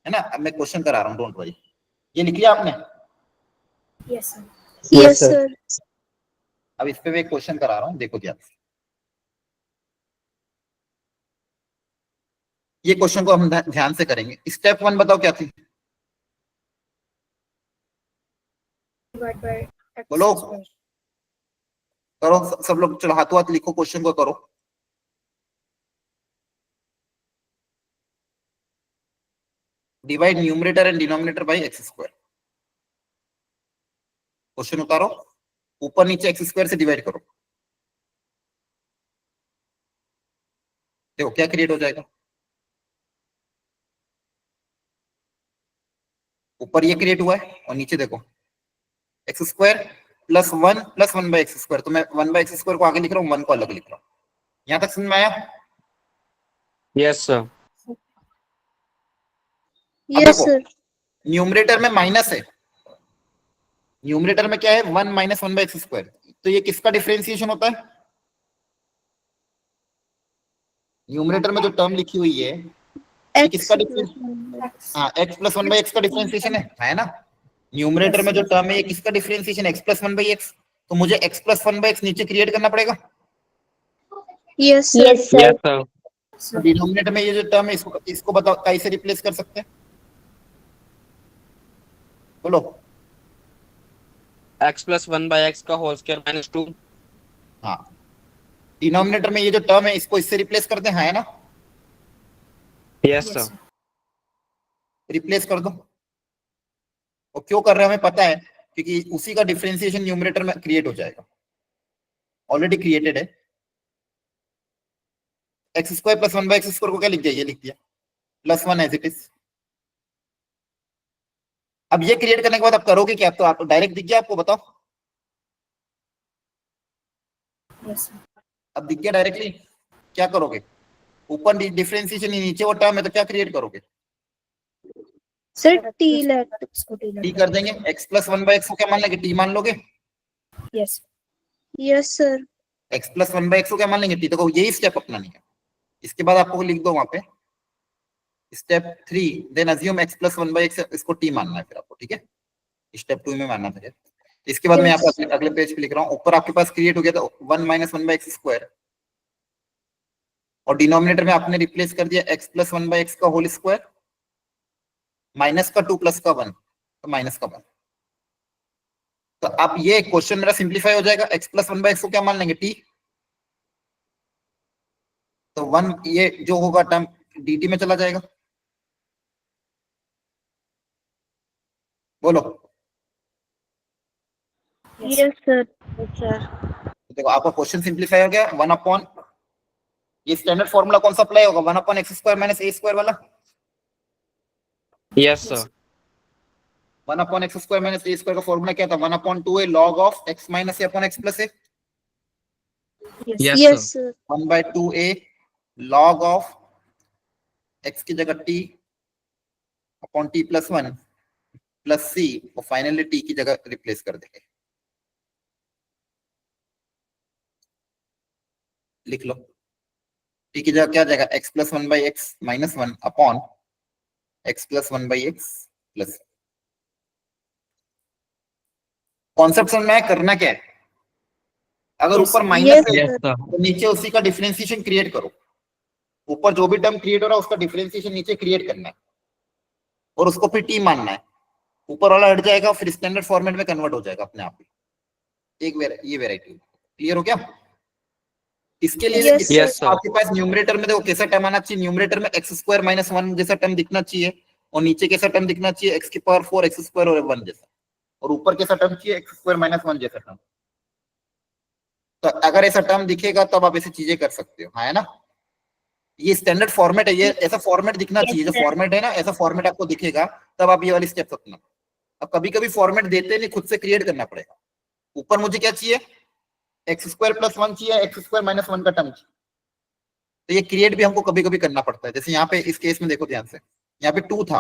है ना। अब मैं क्वेश्चन करा रहा हूँ, डोंट वरी। ये लिख लिया आपने? Yes, sir. Yes, sir. अब इस पे मैं क्वेश्चन करा रहा हूँ, देखो ध्यान से। ये क्वेश्चन को हम ध्यान से करेंगे। स्टेप 1 बताओ क्या थी? divided by x बोलो। square. करो सब लोग, चलो हाथों हाथ लिखो, क्वेश्चन को करो। Divide numerator and denominator by x square. Question उतारो, ऊपर नीचे एक्स स्क्वायर से डिवाइड करो। देखो क्या क्रिएट हो जाएगा। ऊपर ये क्रिएट हुआ है और नीचे देखो x square plus one by X square. तो मैं वन बाई एक्स स्क्वायर को आगे लिख रहा हूँ, वन को अलग लिख रहा हूँ। यहां तक समझ में आया? Yes sir. अब Yes, देखो sir. न्यूमरेटर में माइनस है, न्यूमरेटर में क्या है, one minus one by X square. तो ये किसका डिफरेंशिएशन होता है? न्यूमरेटर में जो टर्म लिखी हुई है ये X किसका plus डिफरेंस, 1 हाँ x plus one by x का डिफरेंशिएशन है ना। न्यूमरेटर में जो टर्म है ये किसका differentiation, x plus one by x. तो मुझे x plus one by x नीचे क्रिएट करना पड़ेगा। Yes, sir. Yes sir. तो डिनोमिनेटर में ये जो टर्म है इसको बताओ कैसे रिप्लेस कर सकते हैं, बोलो। X plus one by x का होल स्क्वायर माइनस टू। हाँ, डिनोमिनेटर में ये जो टर्म है इसको इससे रिप्लेस करते हैं, है ना। Yes sir. रिप्लेस कर दो। और क्यों कर रहे हैं हमें पता है, क्योंकि उसी का डिफरेंशिएशन न्यूमरेटर में क्रिएट हो जाएगा, ऑलरेडी क्रिएटेड है। X square plus one by X square को क्या लिख दिया, ये लिख दिया plus one as it is. अब ये क्रिएट करने के बाद आप करोगे क्या, तो आप डायरेक्ट दिख गया आपको, बताओ। Yes, sir. अब दिख गया डायरेक्टली, क्या करोगे, ऊपर डिफरेंशिएशन नीचे वो टर्म है तो क्या क्रिएट करोगे, Sir, T let टी कर देंगे। X plus one by x को क्या मान लेंगे, टी मान लोगे। Yes. Yes, sir. X plus one by x को क्या मान लेंगे, टी। देखो यही स्टेप अपनानी है। इसके बाद आपको लिख दो वहां पे step 3, then assume X plus one by X, इसको टी मानना है फिर आपको, ठीक है। स्टेप 2 में मानना था। इसके बाद मैं यहाँ पे अगले पेज पे लिख रहा हूँ, ऊपर आपके पास क्रिएट हो गया था one minus one by X square, और डिनोमिनेटर में आपने रिप्लेस कर दिया x plus one by x का होल स्क्वायर, माइनस का टू प्लस का वन, तो माइनस का वन। तो अब ये क्वेश्चन मेरा सिंप्लीफाई हो जाएगा। X plus one by x को क्या मान लेंगे, टी। तो वन ये जो होगा टर्म dt में चला जाएगा, बोलो। Yes, sir. Yes, sir. देखो आपका क्वेश्चन सिंप्लीफाई हो गया। वन अपॉन, ये स्टैंडर्ड फॉर्मूला कौन सा अप्लाई होगा, one upon x square minus a square वाला। Yes sir. One upon x square minus a square का फॉर्मूला क्या था, one upon two a log of x minus a upon x plus a. Yes, sir. One by two a log of x की जगह t upon t plus one plus c, और finally T की जगह replace कर देंगे। लिख लो, T की जगह क्या जाएगा, x plus one by x minus one upon x plus one by x plus. Concept समझ में आया, करना क्या है। अगर ऊपर माइनस है यस सर। तो नीचे उसी का डिफरेंशिएशन क्रिएट करो। ऊपर जो भी टर्म क्रिएट हो रहा है उसका डिफरेंशिएशन नीचे क्रिएट करना है, और उसको फिर टी मानना है। ऊपर वाला हट जाएगा, फिर स्टैंडर्ड फॉर्मेट में कन्वर्ट हो जाएगा अपने आप ही। एक ये वेराइटी क्लियर हो गया। इसके लिए Yes, Yes, sir. आपके पास न्यूमरेटर में देखो कैसा टर्म आना चाहिए, न्यूमरेटर में एक्स स्क्वायर माइनस वन जैसा टर्म दिखना चाहिए, और नीचे कैसा टर्म दिखना चाहिए, एक्स की पावर फोर एक्स स्क्वायर और वन जैसा, और ऊपर कैसा टर्म चाहिए, एक्स स्क्वायर माइनस वन जैसा टर्म। तो अगर ऐसा टर्म दिखेगा तब आप ऐसी चीजें कर सकते हो, है ना। ये स्टैंडर्ड फॉर्मेट है, ये ऐसा फॉर्मेट दिखना चाहिए। जो फॉर्मेट है ना, ऐसा फॉर्मेट आपको दिखेगा तब आप ये वाली स्टेप्स अपना। अब कभी कभी फॉर्मेट देते नहीं, खुद से क्रिएट करना पड़ेगा। ऊपर मुझे क्या चाहिए, एक्स स्क्वायर प्लस वन चाहिए, एक्स स्क्वायर माइनस वन का टर्म चाहिए। तो ये क्रिएट भी हमको कभी कभी करना पड़ता है। जैसे यहाँ पे इस केस में देखो ध्यान से, यहाँ पे टू था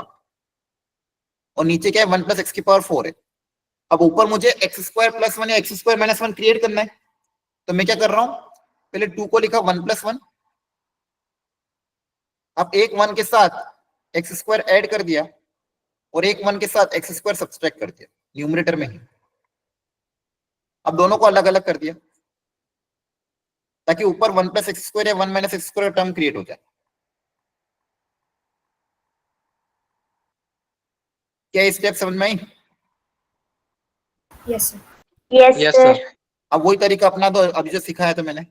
और नीचे क्या है, वन प्लस एक्स की पावर फोर है। अब ऊपर मुझे एक्स स्क्वायर प्लस वन या x square minus one create करना है, तो मैं क्या कर रहा हूं, पहले टू को लिखा वन प्लस वन, अब एक वन के साथ एक्स स्क्वायर ऐड कर दिया, और एक वन के साथ एक्स स्क्वायर सब्सट्रैक्ट कर दिया न्यूमरेटर में ही। अब दोनों को अलग अलग कर दिया ताकि ऊपर वन प्लस एक्स स्क्वायर या one minus x square term create हो जाए। क्या स्टेप समझ में आई? Yes, sir. Yes, Yes, sir. sir. अब वही तरीका अपना दो, अभी जो सिखाया था मैंने,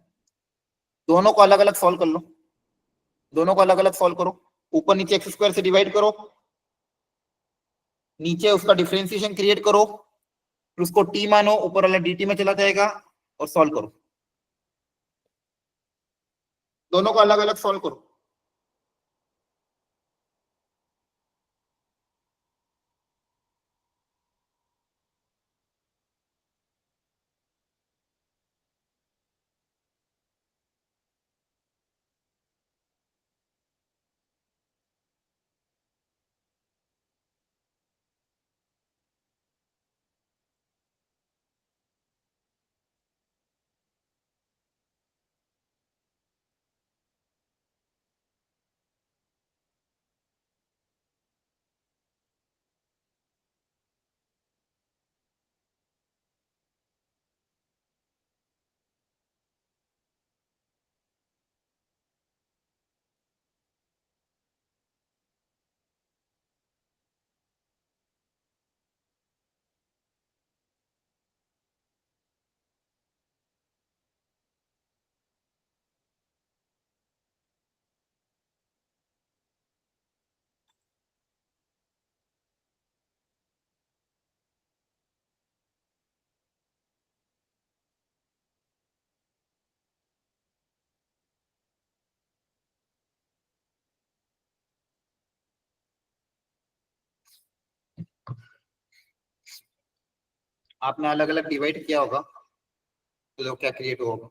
दोनों को अलग अलग सॉल्व कर लो, दोनों को अलग अलग सॉल्व करो, ऊपर नीचे एक्स स्क्वायर से डिवाइड करो, नीचे उसका डिफरेंशिएशन क्रिएट करो, फिर उसको टी मानो, ऊपर वाला dt में चला जाएगा और सॉल्व करो, दोनों को अलग अलग सॉल्व करो। आपने अलग अलग डिवाइड किया होगा तो क्या क्रिएट होगा?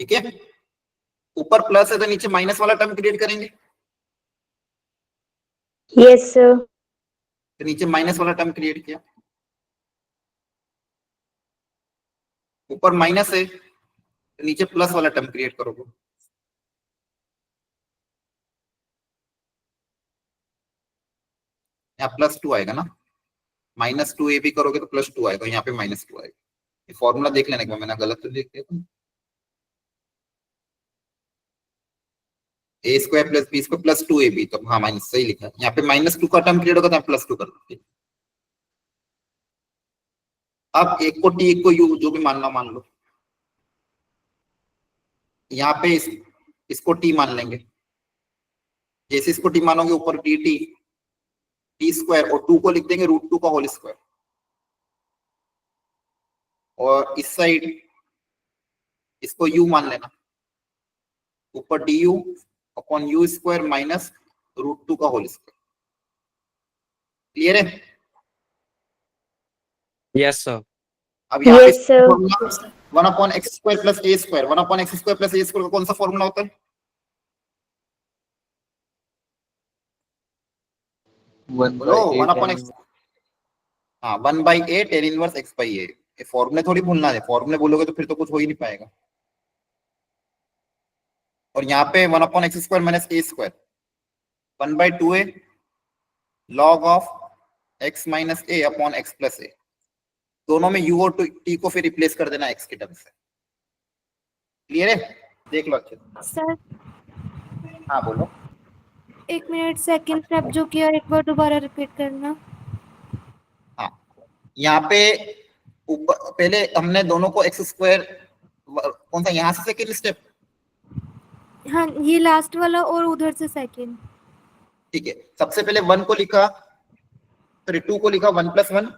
ठीक है, ऊपर प्लस है तो नीचे माइनस वाला टर्म क्रिएट करेंगे, Yes, sir. तो नीचे माइनस वाला टर्म क्रिएट किया, ऊपर माइनस है तो नीचे प्लस वाला टर्म क्रिएट करोगे, यहाँ +2 आएगा ना, -2 AB करोगे तो +2 आएगा, यहाँ पे -2 आएगा। ये फॉर्मूला देख लेने का, मैंने गलत तो देख दिया, a square plus b square plus 2ab, तो हाँ माइनस सही लिखा है, यहाँ पे -2 का टर्म क्रिएट होगा तो +2 कर दो। अब एक को t एक को u जो भी मानना मान लो, यहाँ पे इसको t मान लेंगे, जैसे इसको t मानोगे ऊपर dt t स्क्वायर और 2 को लिख देंगे √2 का होल स्क्वायर, और इस साइड इसको u मान लेना, ऊपर du upon u square minus √2 का होल स्क्वायर। क्लियर है? Yes, sir. अब यहाँ Yes, sir. पे 1/x square plus a square, 1/x square plus a square का कौन सा फॉर्मूला होता है? 1/x, हाँ 1/a tan inverse x by a। ये फॉर्मूले थोड़ी भूलना है, फॉर्मूले बोलोगे तो फिर तो कुछ हो ही नहीं पाएगा। और यहाँ पे 1/x square minus a square, 1/2a log of x minus a upon x plus a, दोनों में u और t को फिर रिप्लेस कर देना x के टर्म से। क्लियर है? देख लो अच्छे से। सर हाँ बोलो। 1 मिनट, सेकंड स्टेप जो किया एक बार दोबारा रिपीट करना। हाँ, यहाँ पे ऊपर पहले हमने दोनों को एक्स स्क्वायर, कौन सा यहाँ से सेकंड स्टेप? हाँ, ये लास्ट वाला और उधर से सेकंड। ठीक है, सबसे पहले 1 को लिखा, फिर 2 को लिखा 1 + 1,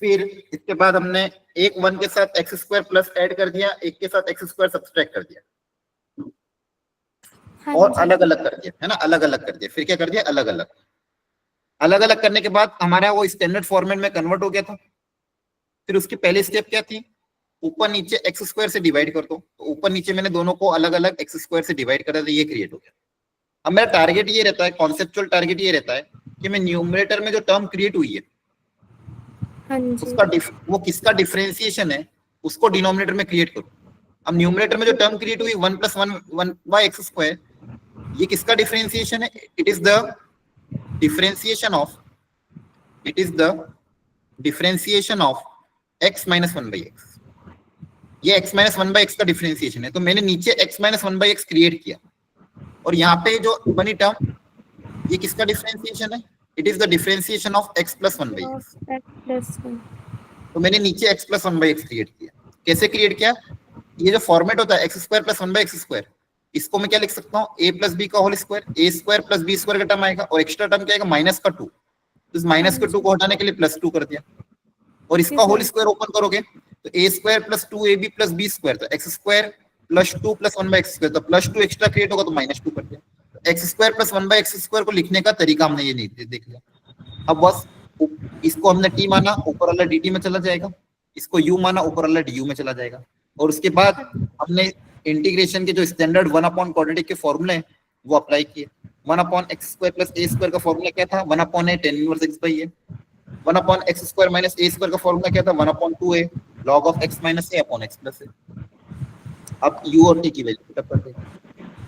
फिर इसके बाद हमने एक 1 के साथ एक्स स्क्वायर प्लस ऐड कर दिया, एक के साथ एक्स स्क्वायर सब्सट्रैक्ट कर दिया, हाँ और जी। अलग अलग कर दिया, है ना, अलग अलग कर दिया। फिर क्या कर दिया? अलग अलग। अलग अलग करने के बाद हमारा वो स्टैंडर्ड फॉर्मेट में कन्वर्ट हो गया था। फिर उसकी पहली स्टेप क्या थी? ऊपर नीचे एक्स स्क्वायर से डिवाइड कर दो, तो ऊपर नीचे मैंने दोनों को अलग अलग एक्स स्क्वायर से डिवाइड करा, तो ये क्रिएट हो गया। अब मेरा टारगेट ये रहता है, कॉन्सेप्चुअल टारगेट ये रहता है कि मैं न्यूमरेटर में जो टर्म क्रिएट हुई है हाँ जी। उसका वो किसका डिफरेंशिएशन है उसको डिनोमिनेटर में क्रिएट करो। अब न्यूमरेटर में जो टर्म क्रिएट हुई 1 + 1 1/x स्क्वायर, ये किसका डिफरेंशिएशन है? It is the differentiation of, it is the differentiation of x minus 1 by x. ये x minus 1 by x का डिफरेंशिएशन है, तो मैंने नीचे x minus 1 by x create किया और यहाँ पे जो बनी टर्म ये किसका डिफरेंशिएशन है? It is the differentiation of x plus 1 by x. X plus 1. तो मैंने नीचे x plus 1 by x create किया. कैसे क्रिएट किया? ये जो फॉर्मेट होता है x square plus 1 by x स्क्वायर, इसको मैं क्या लिख सकता हूँ? a प्लस बी का whole square, a square plus B square का टर्म आएगा और एक्स्ट्रा टर्म क्या आएगा? माइनस का 2. तो इस माइनस के 2 को हटाने के लिए प्लस 2 कर दिया और इसका होल स्क्वायर ओपन करोगे तो a square plus 2ab plus b square, तो x square plus 2 plus 1 by x square, तो प्लस 2 एक्स्ट्रा क्रिएट होगा तो माइनस 2 कर दिया. तो x square plus 1 by x square को लिखने का तरीका हमने ये नहीं देख लिया. अब बस इसको हमने t माना, ऊपर वाला dt में चला जाएगा, इसको u माना, ऊपर वाला du में चला जाएगा और उसके बाद हमने इंटीग्रेशन के जो स्टैंडर्ड 1 क्वाड्रेटिक के फॉर्मूले हैं वो अप्लाई किए. 1/x square plus a square का फॉर्मूला क्या था? 1/a tan inverse x by a. 1/x square minus a square का फॉर्मूला क्या था? 1/2a log of x minus a upon x plus a. अब u और t की वैल्यू पुट कर देंगे.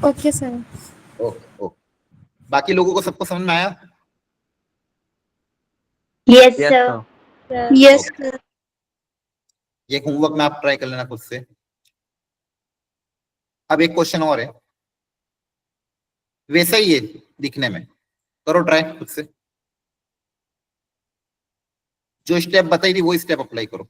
Okay, sir. ओके. बाकी लोगों को सबको समझ में आया? Yes, Yes, sir. sir. Yes, sir. ये होमवर्क में आप ट्राई कर लेना खुद से. अब एक क्वेश्चन और है, वैसा ही है दिखने में, करो ट्राई खुद से. जो स्टेप बताई थी वो स्टेप अप्लाई करो.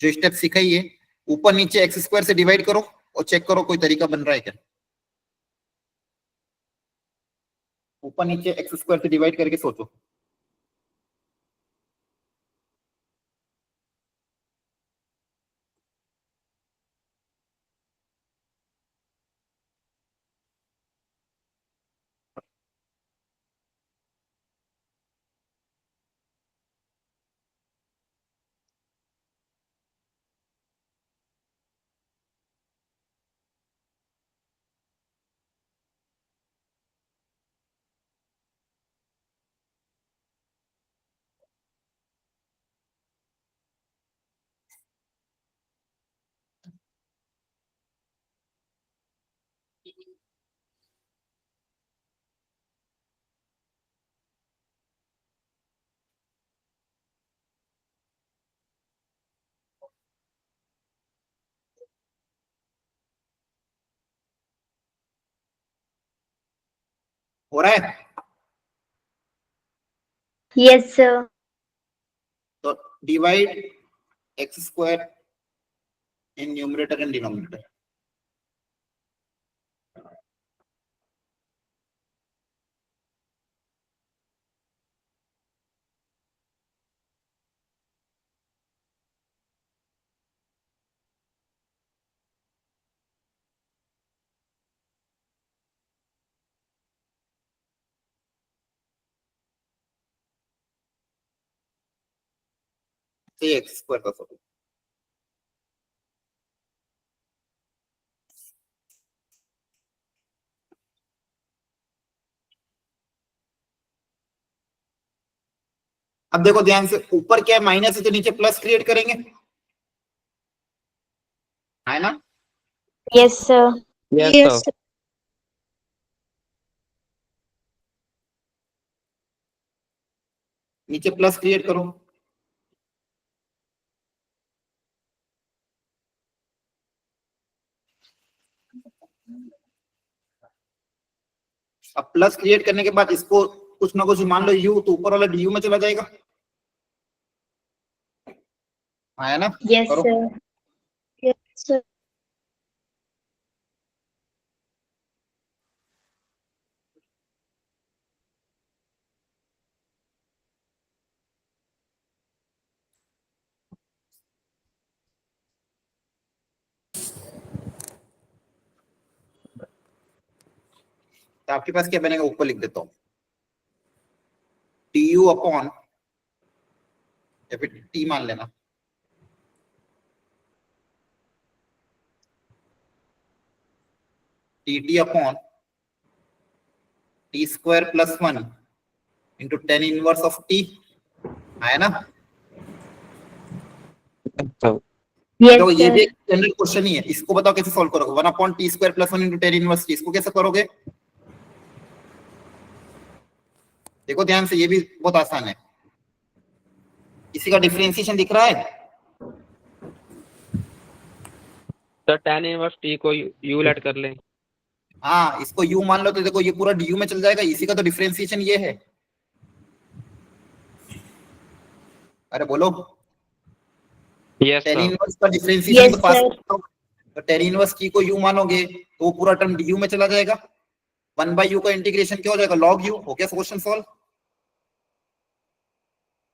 जो स्टेप सिखाई है ऊपर नीचे एक्स स्क्वायर से डिवाइड करो और चेक करो कोई तरीका बन रहा है क्या. ऊपर नीचे एक्स स्क्वायर से डिवाइड करके सोचो. हो रहा है? Yes, sir. तो divide x square in numerator and denominator. तो ये एक्स स्क्वायर का सॉल्व. अब देखो ध्यान से, ऊपर क्या है? माइनस है तो नीचे प्लस क्रिएट करेंगे, है ना? Yes, sir. Yes, Yes, sir. sir. नीचे प्लस क्रिएट करो. अब प्लस क्रिएट करने के बाद इसको कुछ ना कुछ मान लो u, तो ऊपर वाला du में चला जाएगा, है ना? Yes, करो. sir. Yes, sir. तो आपके पास क्या बनेगा? ऊपर लिख देता हूं, du अपॉन, या फिर t मान लेना, dt upon t square plus 1 into tan inverse of t, है ना? Yes, तो ये sir. भी एक जनरल क्वेश्चन ही है, इसको बताओ कैसे सॉल्व करोगे। 1/t² + 1 × tan इनवर्स t, इसको कैसे करोगे? देखो ध्यान से, ये भी बहुत आसान है। इसी का डिफरेंशिएशन दिख रहा है? सर tan इनवर्स t को u लेट कर लें। हाँ, इसको u मान लो तो देखो ये पूरा du में चल जाएगा, इसी का तो डिफरेंशिएशन ये है। अरे बोलो, यस tan सर। इनवर्स का डिफरेंशिएशन Yes, तो पास sir. करता हूं, तो tan इनवर्स की को u मानोगे तो वो पूरा टर्म du में चला जाएगा। 1/u का इंटीग्रेशन क्या हो जाएगा? log u। हो गया क्वेश्चन सॉल्व?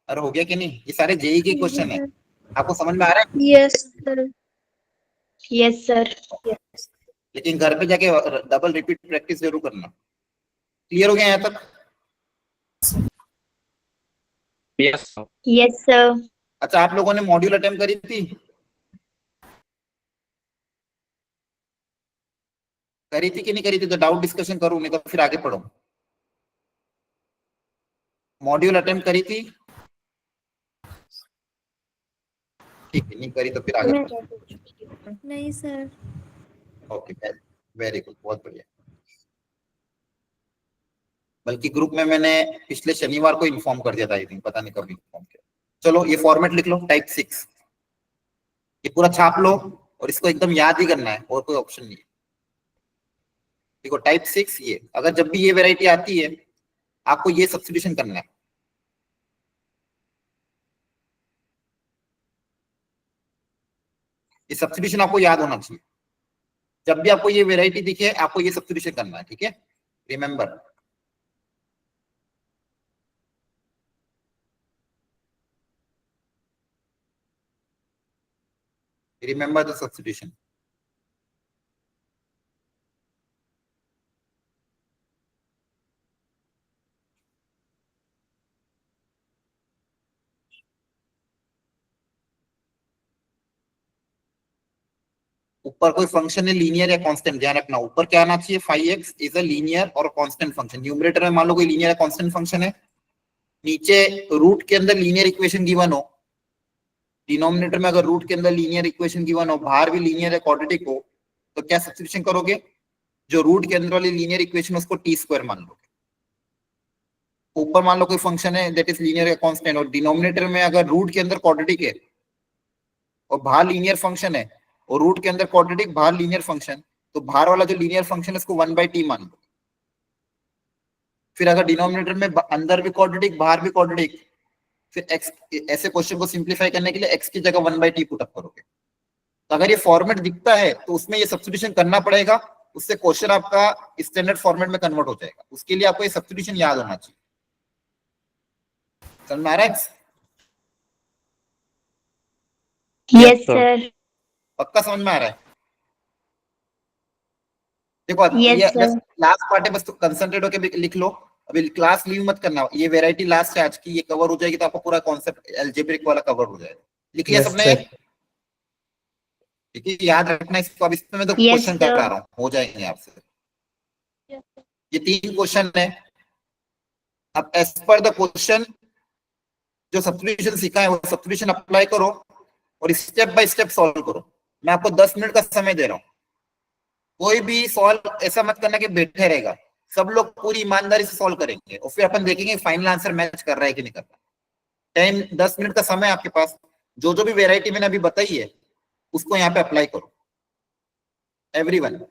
अरे हो गया कि नहीं? ये सारे जेई के क्वेश्चन है, आपको समझ में आ रहा है? Yes, sir. Yes, sir. लेकिन घर पे जाके डबल रिपीट प्रैक्टिस जरूर करना। क्लियर हो गया यहाँ तक? Yes sir. Yes, sir. अच्छा, आप लोगों ने मॉड्यूल अटेम्प्ट करी थी? करी थी कि नहीं करी थी? तो डाउट डिस्कशन करूं, नहीं तो फिर आगे पढ़ो। मॉड्यूल अटेम्प्ट करी थी? ठीक है, नहीं करी तो फिर आगे पढ़ो। नहीं सर। ओके, वेरी गुड, बहुत बढ़िया। बल्कि ग्रुप में मैंने पिछले शनिवार को इन्फॉर्म कर दिया था, आई थिंक, पता नहीं कब इन्फॉर्म किया। चलो ये फॉर्मेट लिख लो, टाइप 6। ये पूरा छाप लो और इसको एकदम याद ही करना है, और कोई ऑप्शन नहीं है। देखो टाइप 6, ये अगर जब भी ये वेराइटी आती है आपको ये सब्स्टिट्यूशन करना है। ये सब्स्टिट्यूशन आपको याद होना चाहिए। जब भी आपको ये वेराइटी दिखे आपको ये सब्स्टिट्यूशन करना है, ठीक है? रिमेंबर। Remember the substitution. ऊपर कोई फंक्शन है लीनियर या कांस्टेंट, ध्यान रखना। ऊपर क्या आना चाहिए? 5x इज अ लीनियर और कांस्टेंट फंक्शन। न्यूमरेटर में मान लो कोई लीनियर या कांस्टेंट फंक्शन है, नीचे रूट के अंदर लीनियर इक्वेशन गिवन हो, डिनोमिनेटर में अगर रूट के अंदर लीनियर इक्वेशन गिवन हो, बाहर भी लीनियर या क्वाड्रेटिक हो, तो क्या सब्स्टिट्यूशन करोगे? जो रूट के अंदर वाली लीनियर इक्वेशन उसको t² मान लोगे। ऊपर मान लो कोई फंक्शन है दैट इज लीनियर या कांस्टेंट, और डिनोमिनेटर में अगर रूट के अंदर क्वाड्रेटिक है और बाहर लीनियर फंक्शन है, और रूट के अंदर क्वाड्रेटिक बाहर लीनियर फंक्शन, तो बाहर वाला जो लीनियर फंक्शन है उसको 1/t मान लो। फिर अगर डिनोमिनेटर में अंदर भी क्वाड्रेटिक बाहर भी क्वाड्रेटिक, फिर x, ऐसे क्वेश्चन को सिंप्लीफाई करने के लिए x की जगह 1/t पुट अप करोगे। तो अगर ये फॉर्मेट दिखता है तो उसमें ये सब्स्टिट्यूशन करना पड़ेगा, उससे क्वेश्चन आपका स्टैंडर्ड फॉर्मेट में कन्वर्ट हो जाएगा। उसके लिए आपको ये सब्स्टिट्यूशन याद होना चाहिए। समझ में आ रहा है? Yes, sir. पक्का समझ में आ रहा है? देखो Yes, ये sir. बस लास्ट पार्ट है, बस तो कंसंट्रेट होकर लिख लो। अभी क्लास लीव मत करना, ये वेराइटी लास्ट है आज की, ये कवर हो जाएगी तो आपका पूरा कॉन्सेप्ट अलजेब्रिक वाला कवर हो जाएगा। लिख लिया Yes, सबने? sir. ठीक है, याद रखना इसको। अब इसमें मैं तो Yes, क्वेश्चन sir. करा रहा हूँ, हो जाएंगे आपसे। ये 3 क्वेश्चन है। अब एज पर द क्वेश्चन जो सब्स्टिट्यूशन सीखा है वो सब्स्टिट्यूशन अप्लाई करो और स्टेप बाय स्टेप सॉल्व करो। मैं आपको 10 मिनट का समय दे रहा हूँ। कोई भी सॉल्व ऐसा मत करना कि बैठे रहेगा, सब लोग पूरी ईमानदारी से सॉल्व करेंगे और फिर अपन देखेंगे फाइनल आंसर मैच कर रहा है कि नहीं कर रहा। टाइम 10 मिनट का समय आपके पास। जो जो भी वेराइटी मैंने अभी बताई है उसको यहाँ पे अप्लाई करो, एवरीवन।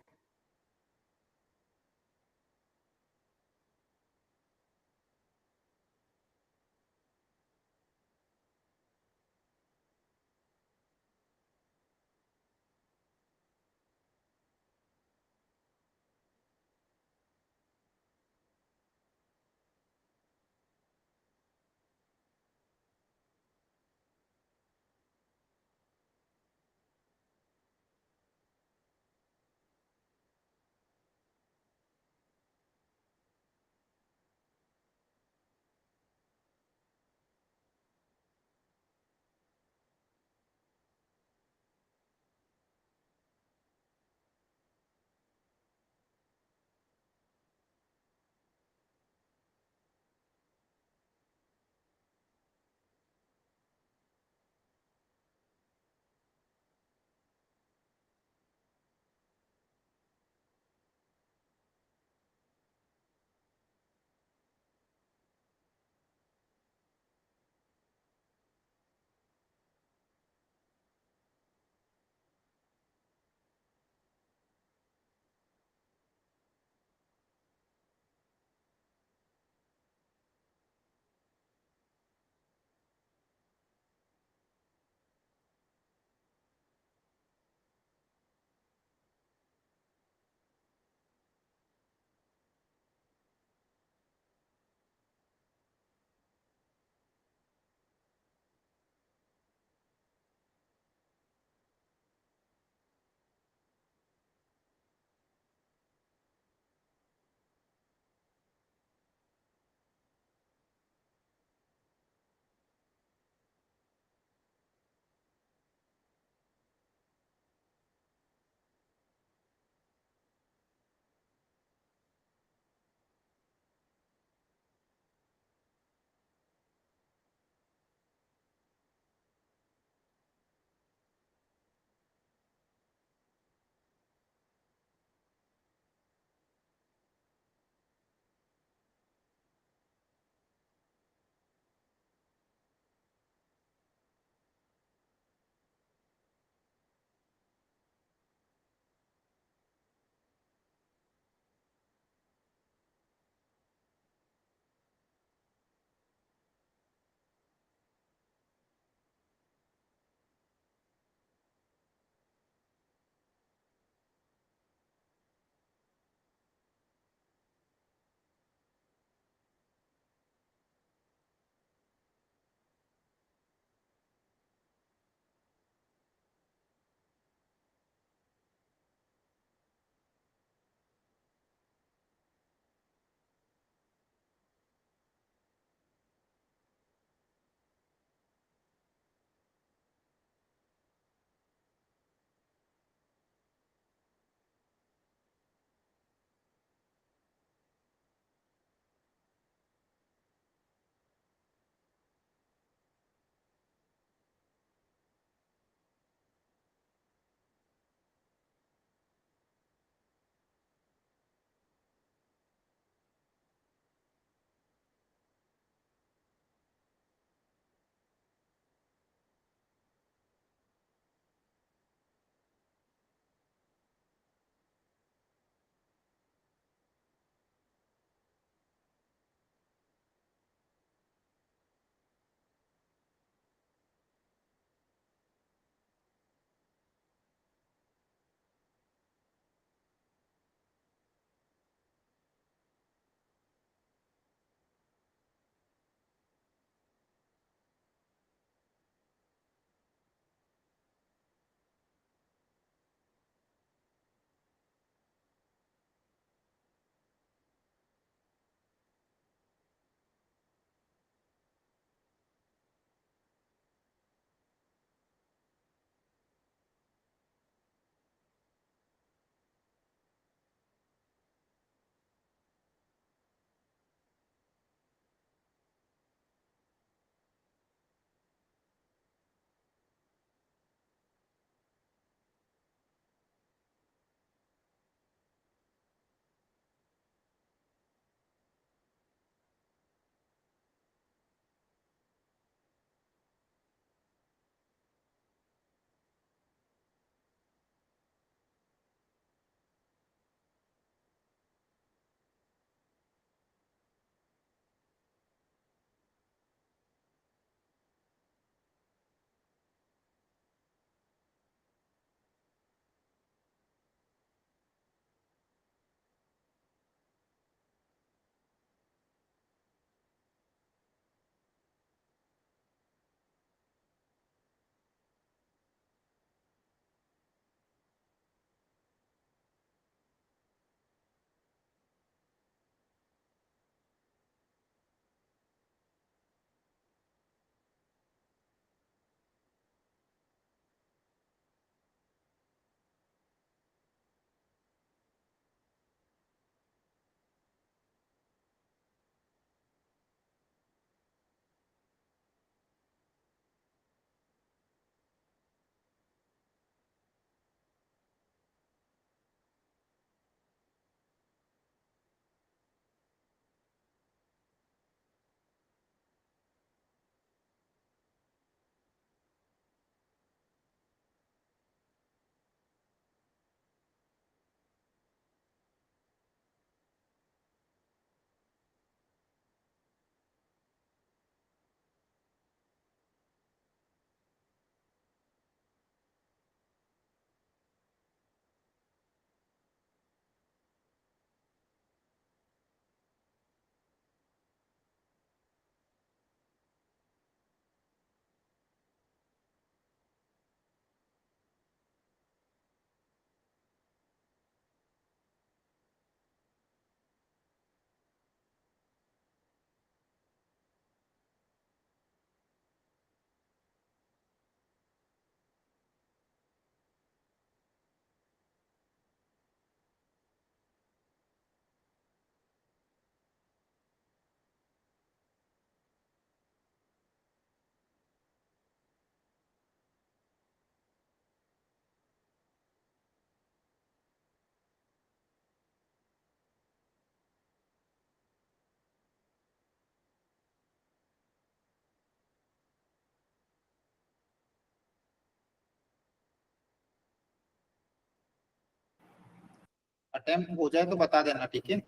अटेम्प्ट हो जाए तो बता देना, ठीक है।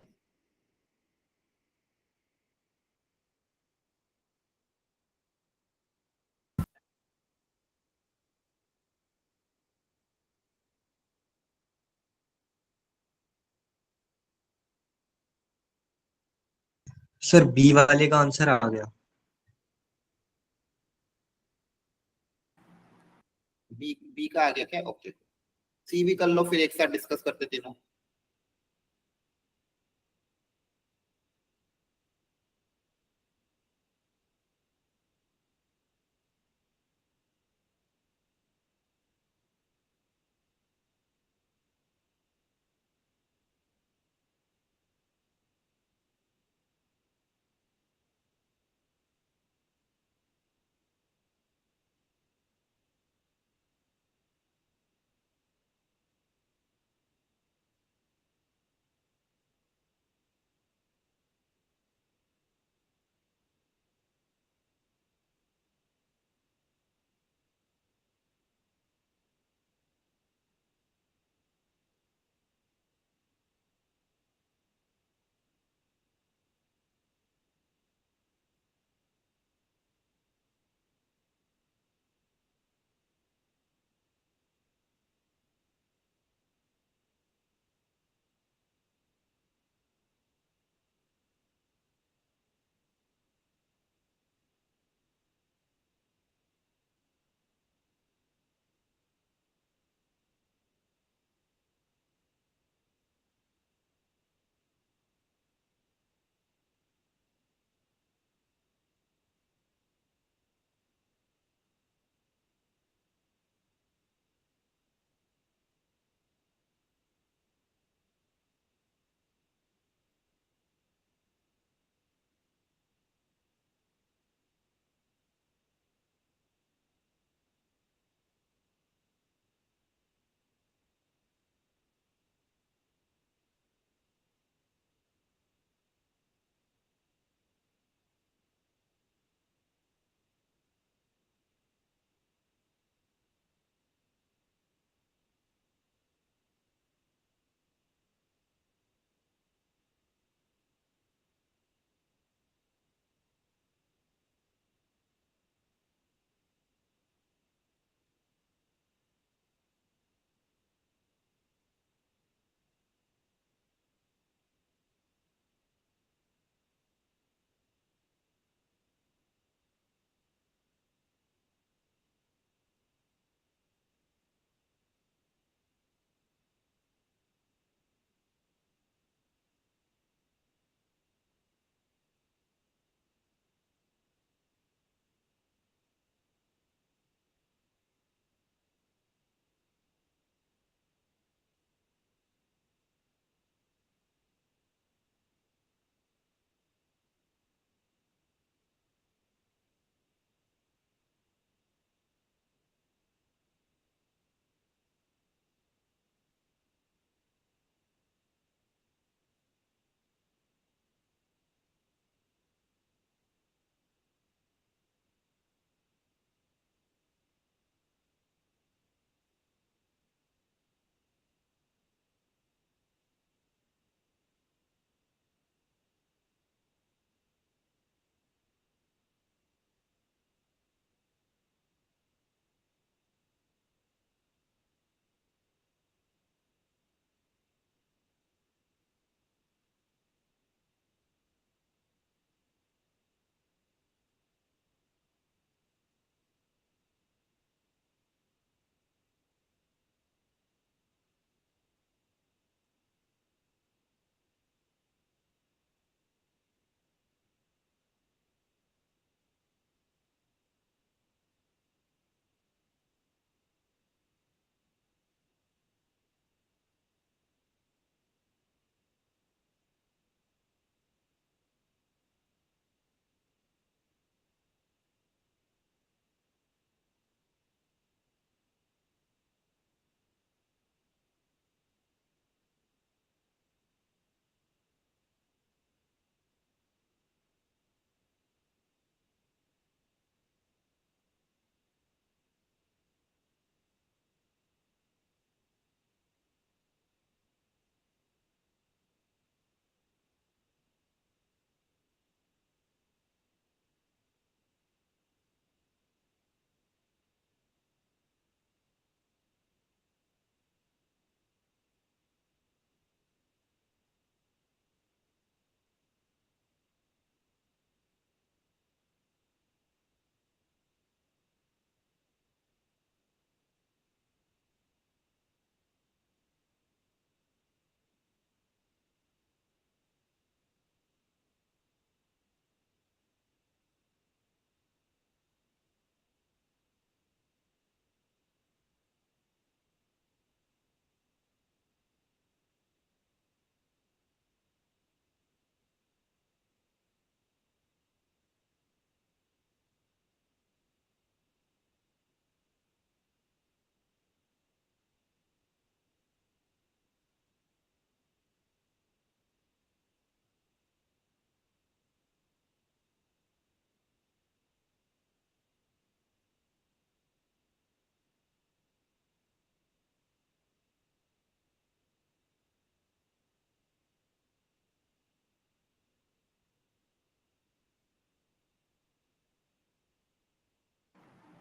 सर बी वाले का आंसर आ गया। बी बी का आ गया क्या? ओके, सी भी कर लो, फिर एक साथ डिस्कस करते तीनों।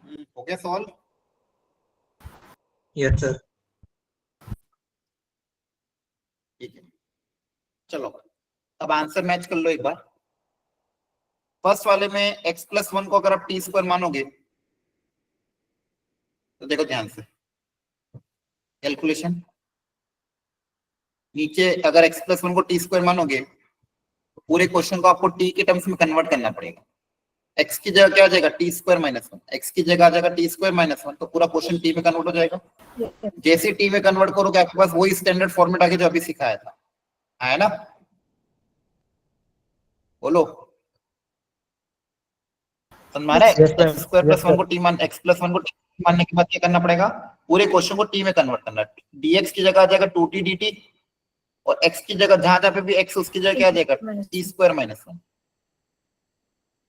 हो गया सॉल्व? Yes, sir. ठीक है, चलो अब आंसर मैच कर लो एक बार। फर्स्ट वाले में x+1 को अगर आप टी स्क्वायर मानोगे तो देखो ध्यान से कैलकुलेशन, नीचे अगर x+1 को टी स्क्वायर मानोगे तो पूरे क्वेश्चन को आपको टी के टर्म्स में कन्वर्ट करना पड़ेगा। x की जगह क्या आ जाएगा, T square minus one, x की जगह आ जाएगा टी स्क्वायर माइनस वन, तो पूरा क्वेश्चन टी में कन्वर्ट हो जाएगा। जैसे टी में कन्वर्ट करोगे आपके पास वही स्टैंडर्ड फॉर्मेट आगे जो अभी सिखाया था, आया ना? बोलो हमारा Yes, sir. x+1 को टी मान x+1 को टी मानने के बाद क्या करना पड़ेगा, पूरे क्वेश्चन को टी में कन्वर्ट करना। dx की जगह आ जाएगा 2t dt और x की जगह जहां जहां पे भी x उसकी जगह क्या आ जाएगा टी स्क्वायर माइनस वन,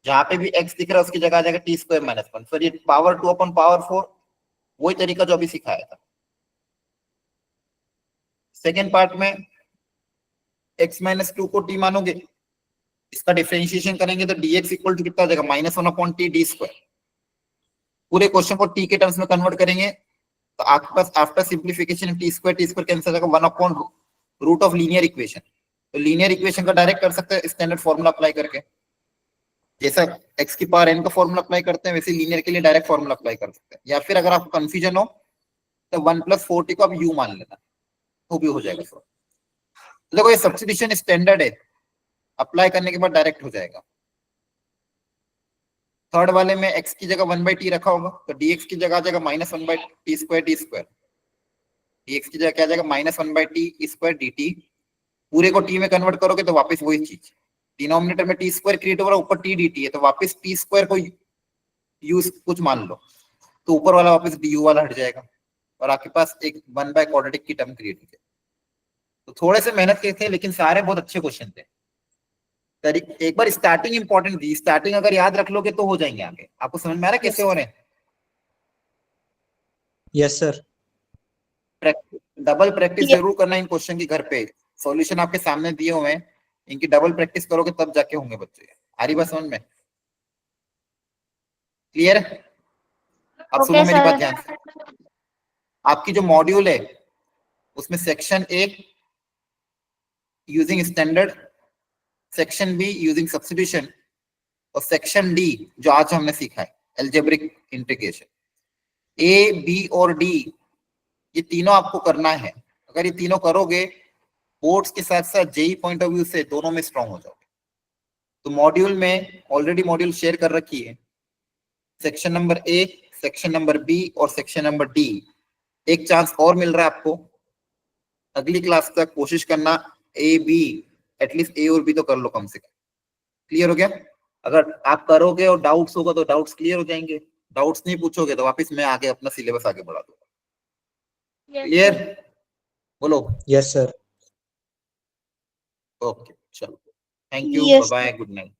जहां पे भी x दिख रहा है उसकी जगह आ जाएगा टी स्क्वायर माइनस वन। फिर ये पावर 2 अपॉन पावर 4, वही तरीका जो अभी सिखाया था। सेकेंड पार्ट में x-2 को t मानोगे, इसका डिफरेंशिएशन करेंगे तो dx इक्वल टू कितना आ जाएगा, -1/t d स्क्वायर। पूरे क्वेश्चन को t के टर्म्स में कन्वर्ट करेंगे तो आपके पास after simplification t square cancel हो जाएगा 1/रूट ऑफ लीनियर इक्वेशन। तो लीनियर इक्वेशन का डायरेक्ट कर सकते हैं स्टैंडर्ड फॉर्मूला अप्लाई करके, जैसा x की पावर n का फॉर्मूला अप्लाई करते हैं वैसे लीनियर के लिए डायरेक्ट फॉर्मूला अप्लाई कर सकते हैं। या फिर अगर आपको कंफ्यूजन हो तो 1+4t को आप u मान लेना, वो भी हो जाएगा। देखो ये सब्स्टिट्यूशन स्टैंडर्ड है, अप्लाई करने के बाद डायरेक्ट हो जाएगा। थर्ड वाले में x की जगह 1/t रखा होगा तो dx की जगह आ जाएगा -1/t square d square, dx की जगह क्या आ जाएगा -1/t स्क्वायर dt। पूरे को t में कन्वर्ट करोगे तो वापस वही चीज, डिनोमिनेटर में t स्क्वायर क्रिएट हो रहा है, ऊपर t dt है, तो वापस t स्क्वायर को u कुछ मान लो तो ऊपर वाला वापस du वाला हट जाएगा और आपके पास एक 1/क्वाड्रेटिक की टर्म क्रिएट हो जाएगी। तो थोड़े से मेहनत के थे लेकिन सारे बहुत अच्छे क्वेश्चन थे। एक बार स्टार्टिंग इंपॉर्टेंट थी, स्टार्टिंग अगर याद रख लोगे तो हो जाएंगे आगे। आपको समझ में आ रहा है कैसे हो रहे हैं? Yes, sir. डबल प्रैक्टिस जरूर करना इन क्वेश्चन की घर पे, सॉल्यूशन आपके सामने दिए हुए हैं, इनकी डबल प्रैक्टिस करोगे तब जाके होंगे बच्चे। आ रही बात समझ में? क्लियर? अब सुनो मेरी बात ध्यान से। आपकी जो मॉड्यूल है उसमें section A using standard, section be using substitution और सेक्शन डी जो आज हमने सीखा है अलजेब्रिक इंटीग्रेशन। ए बी और डी ये तीनों आपको करना है। अगर ये तीनों करोगे बोर्ड्स के साथ साथ जेई पॉइंट ऑफ व्यू से दोनों में स्ट्रांग हो जाओगे। तो मॉड्यूल में ऑलरेडी मॉड्यूल शेयर कर रखी है, section number A, section number B और सेक्शन नंबर डी। एक चांस और मिल रहा है आपको, अगली क्लास तक कोशिश करना ए बी, एटलीस्ट ए और बी तो कर लो कम से कम। क्लियर हो गया? अगर आप करोगे और डाउट्स होगा तो डाउट्स क्लियर हो जाएंगे, डाउट्स नहीं पूछोगे तो वापस मैं आगे अपना सिलेबस आगे बढ़ा दूंगा। क्लियर? बोलो। Yes, sir. ओके चलो, thank you, Yes, bye bye, good night.